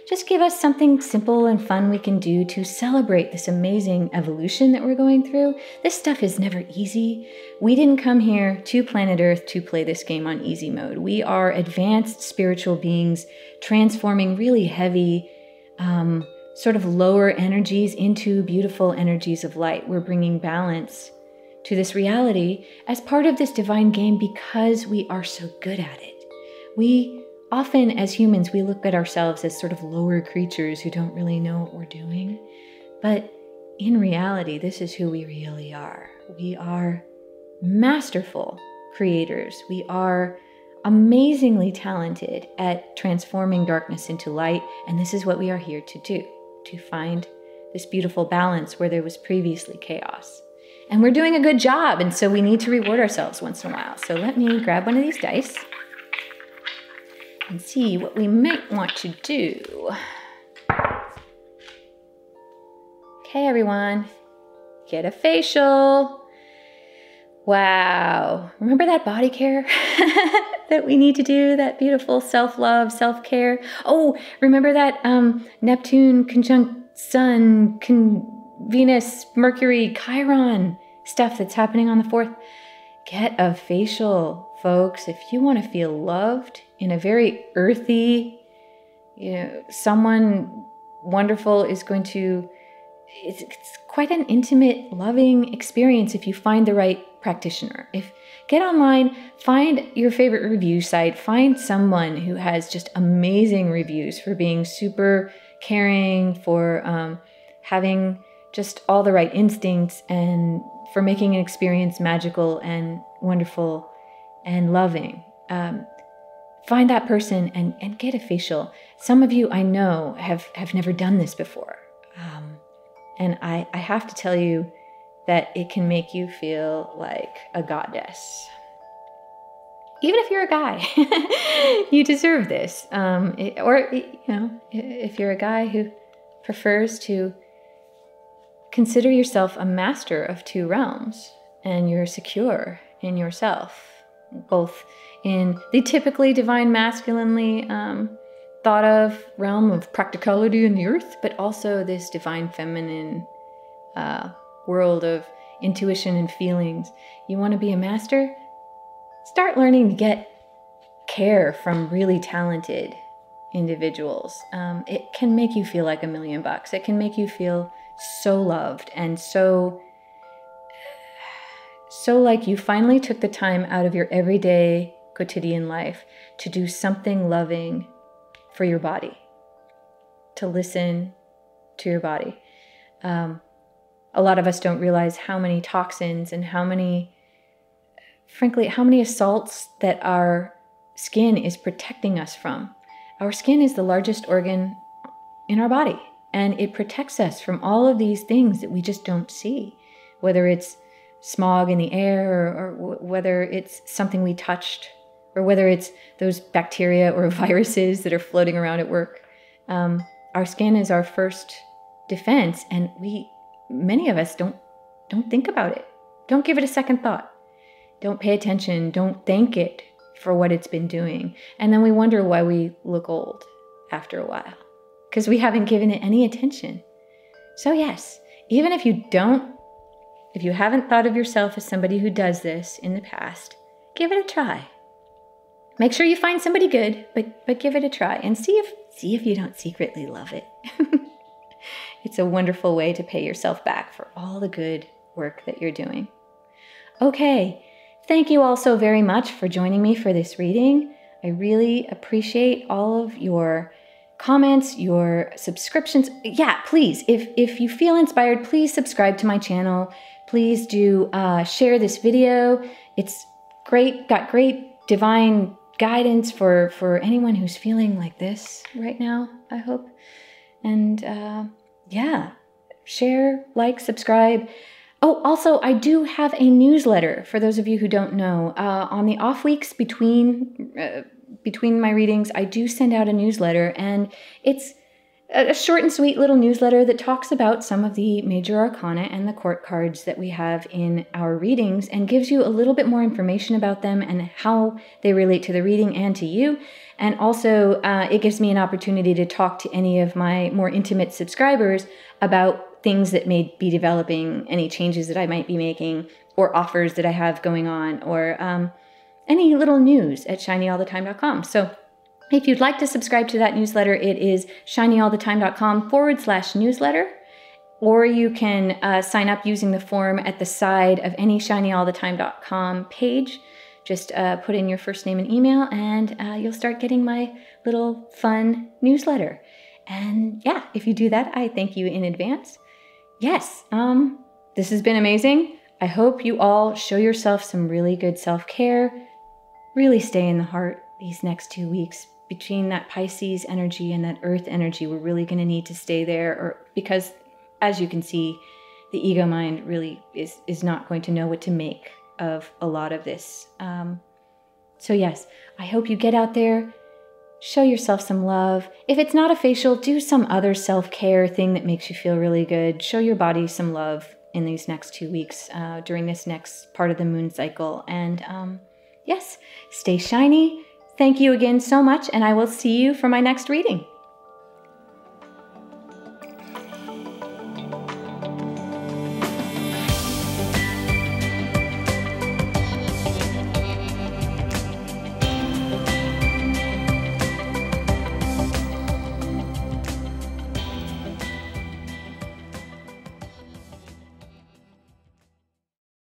just give us something simple and fun we can do to celebrate this amazing evolution that we're going through. This stuff is never easy. We didn't come here to planet Earth to play this game on easy mode. We are advanced spiritual beings transforming really heavy, sort of lower energies into beautiful energies of light. We're bringing balance to this reality as part of this divine game because we are so good at it. We often, as humans, we look at ourselves as sort of lower creatures who don't really know what we're doing. But in reality, this is who we really are. We are masterful creators. We are amazingly talented at transforming darkness into light. And this is what we are here to do, to find this beautiful balance where there was previously chaos. And we're doing a good job, and so we need to reward ourselves once in a while. So let me grab one of these dice and see what we might want to do. Okay, everyone, get a facial. Wow, remember that body care that we need to do, that beautiful self-love, self-care? Oh, remember that Neptune conjunct Sun, Venus, Mercury, Chiron stuff that's happening on the 4th. Get a facial, folks. If you want to feel loved in a very earthy, someone wonderful is going to, it's quite an intimate, loving experience if you find the right practitioner. Get online, find your favorite review site, find someone who has just amazing reviews for being super caring, for having just all the right instincts, and for making an experience magical and wonderful and loving. Find that person and get a facial. Some of you I know have never done this before. And I have to tell you that it can make you feel like a goddess. Even if you're a guy, you deserve this. If you're a guy who prefers to consider yourself a master of two realms, and you're secure in yourself, both in the typically divine masculinely thought of realm of practicality in the earth, but also this divine feminine world of intuition and feelings. You want to be a master? Start learning to get care from really talented individuals. It can make you feel like $1,000,000. It can make you feel so loved and so like you finally took the time out of your everyday quotidian life to do something loving for your body, to listen to your body. A lot of us don't realize how many toxins and how many assaults that our skin is protecting us from. Our skin is the largest organ in our body, and it protects us from all of these things that we just don't see, whether it's smog in the air or whether it's something we touched, or whether it's those bacteria or viruses that are floating around at work. Our skin is our first defense, and many of us don't think about it. Don't give it a second thought. Don't pay attention. Don't thank it for what it's been doing. And then we wonder why we look old after a while, because we haven't given it any attention. So yes, even if you haven't thought of yourself as somebody who does this in the past, give it a try. Make sure you find somebody good, but give it a try and see if you don't secretly love it. It's a wonderful way to pay yourself back for all the good work that you're doing. Okay, thank you all so very much for joining me for this reading. I really appreciate all of your comments, your subscriptions. Yeah, please, if you feel inspired, please subscribe to my channel. Please do share this video. It's great, got great divine guidance for anyone who's feeling like this right now, I hope. And yeah, share, like, subscribe. Oh, also, I do have a newsletter for those of you who don't know. On the off weeks between my readings, I do send out a newsletter, and it's a short and sweet little newsletter that talks about some of the major arcana and the court cards that we have in our readings, and gives you a little bit more information about them and how they relate to the reading and to you. And also, it gives me an opportunity to talk to any of my more intimate subscribers about things that may be developing, any changes that I might be making, or offers that I have going on, or any little news at shinyallthetime.com. So if you'd like to subscribe to that newsletter, it is shinyallthetime.com/newsletter, or you can sign up using the form at the side of any shinyallthetime.com page. Just put in your first name and email, and you'll start getting my little fun newsletter. And yeah, if you do that, I thank you in advance. Yes, this has been amazing. I hope you all show yourself some really good self-care. Really stay in the heart these next 2 weeks. Between that Pisces energy and that Earth energy, we're really going to need to stay there, because as you can see, the ego mind really is not going to know what to make of a lot of this. So yes, I hope you get out there, show yourself some love. If it's not a facial, do some other self-care thing that makes you feel really good. Show your body some love in these next 2 weeks during this next part of the moon cycle. And yes, stay shiny. Thank you again so much, and I will see you for my next reading.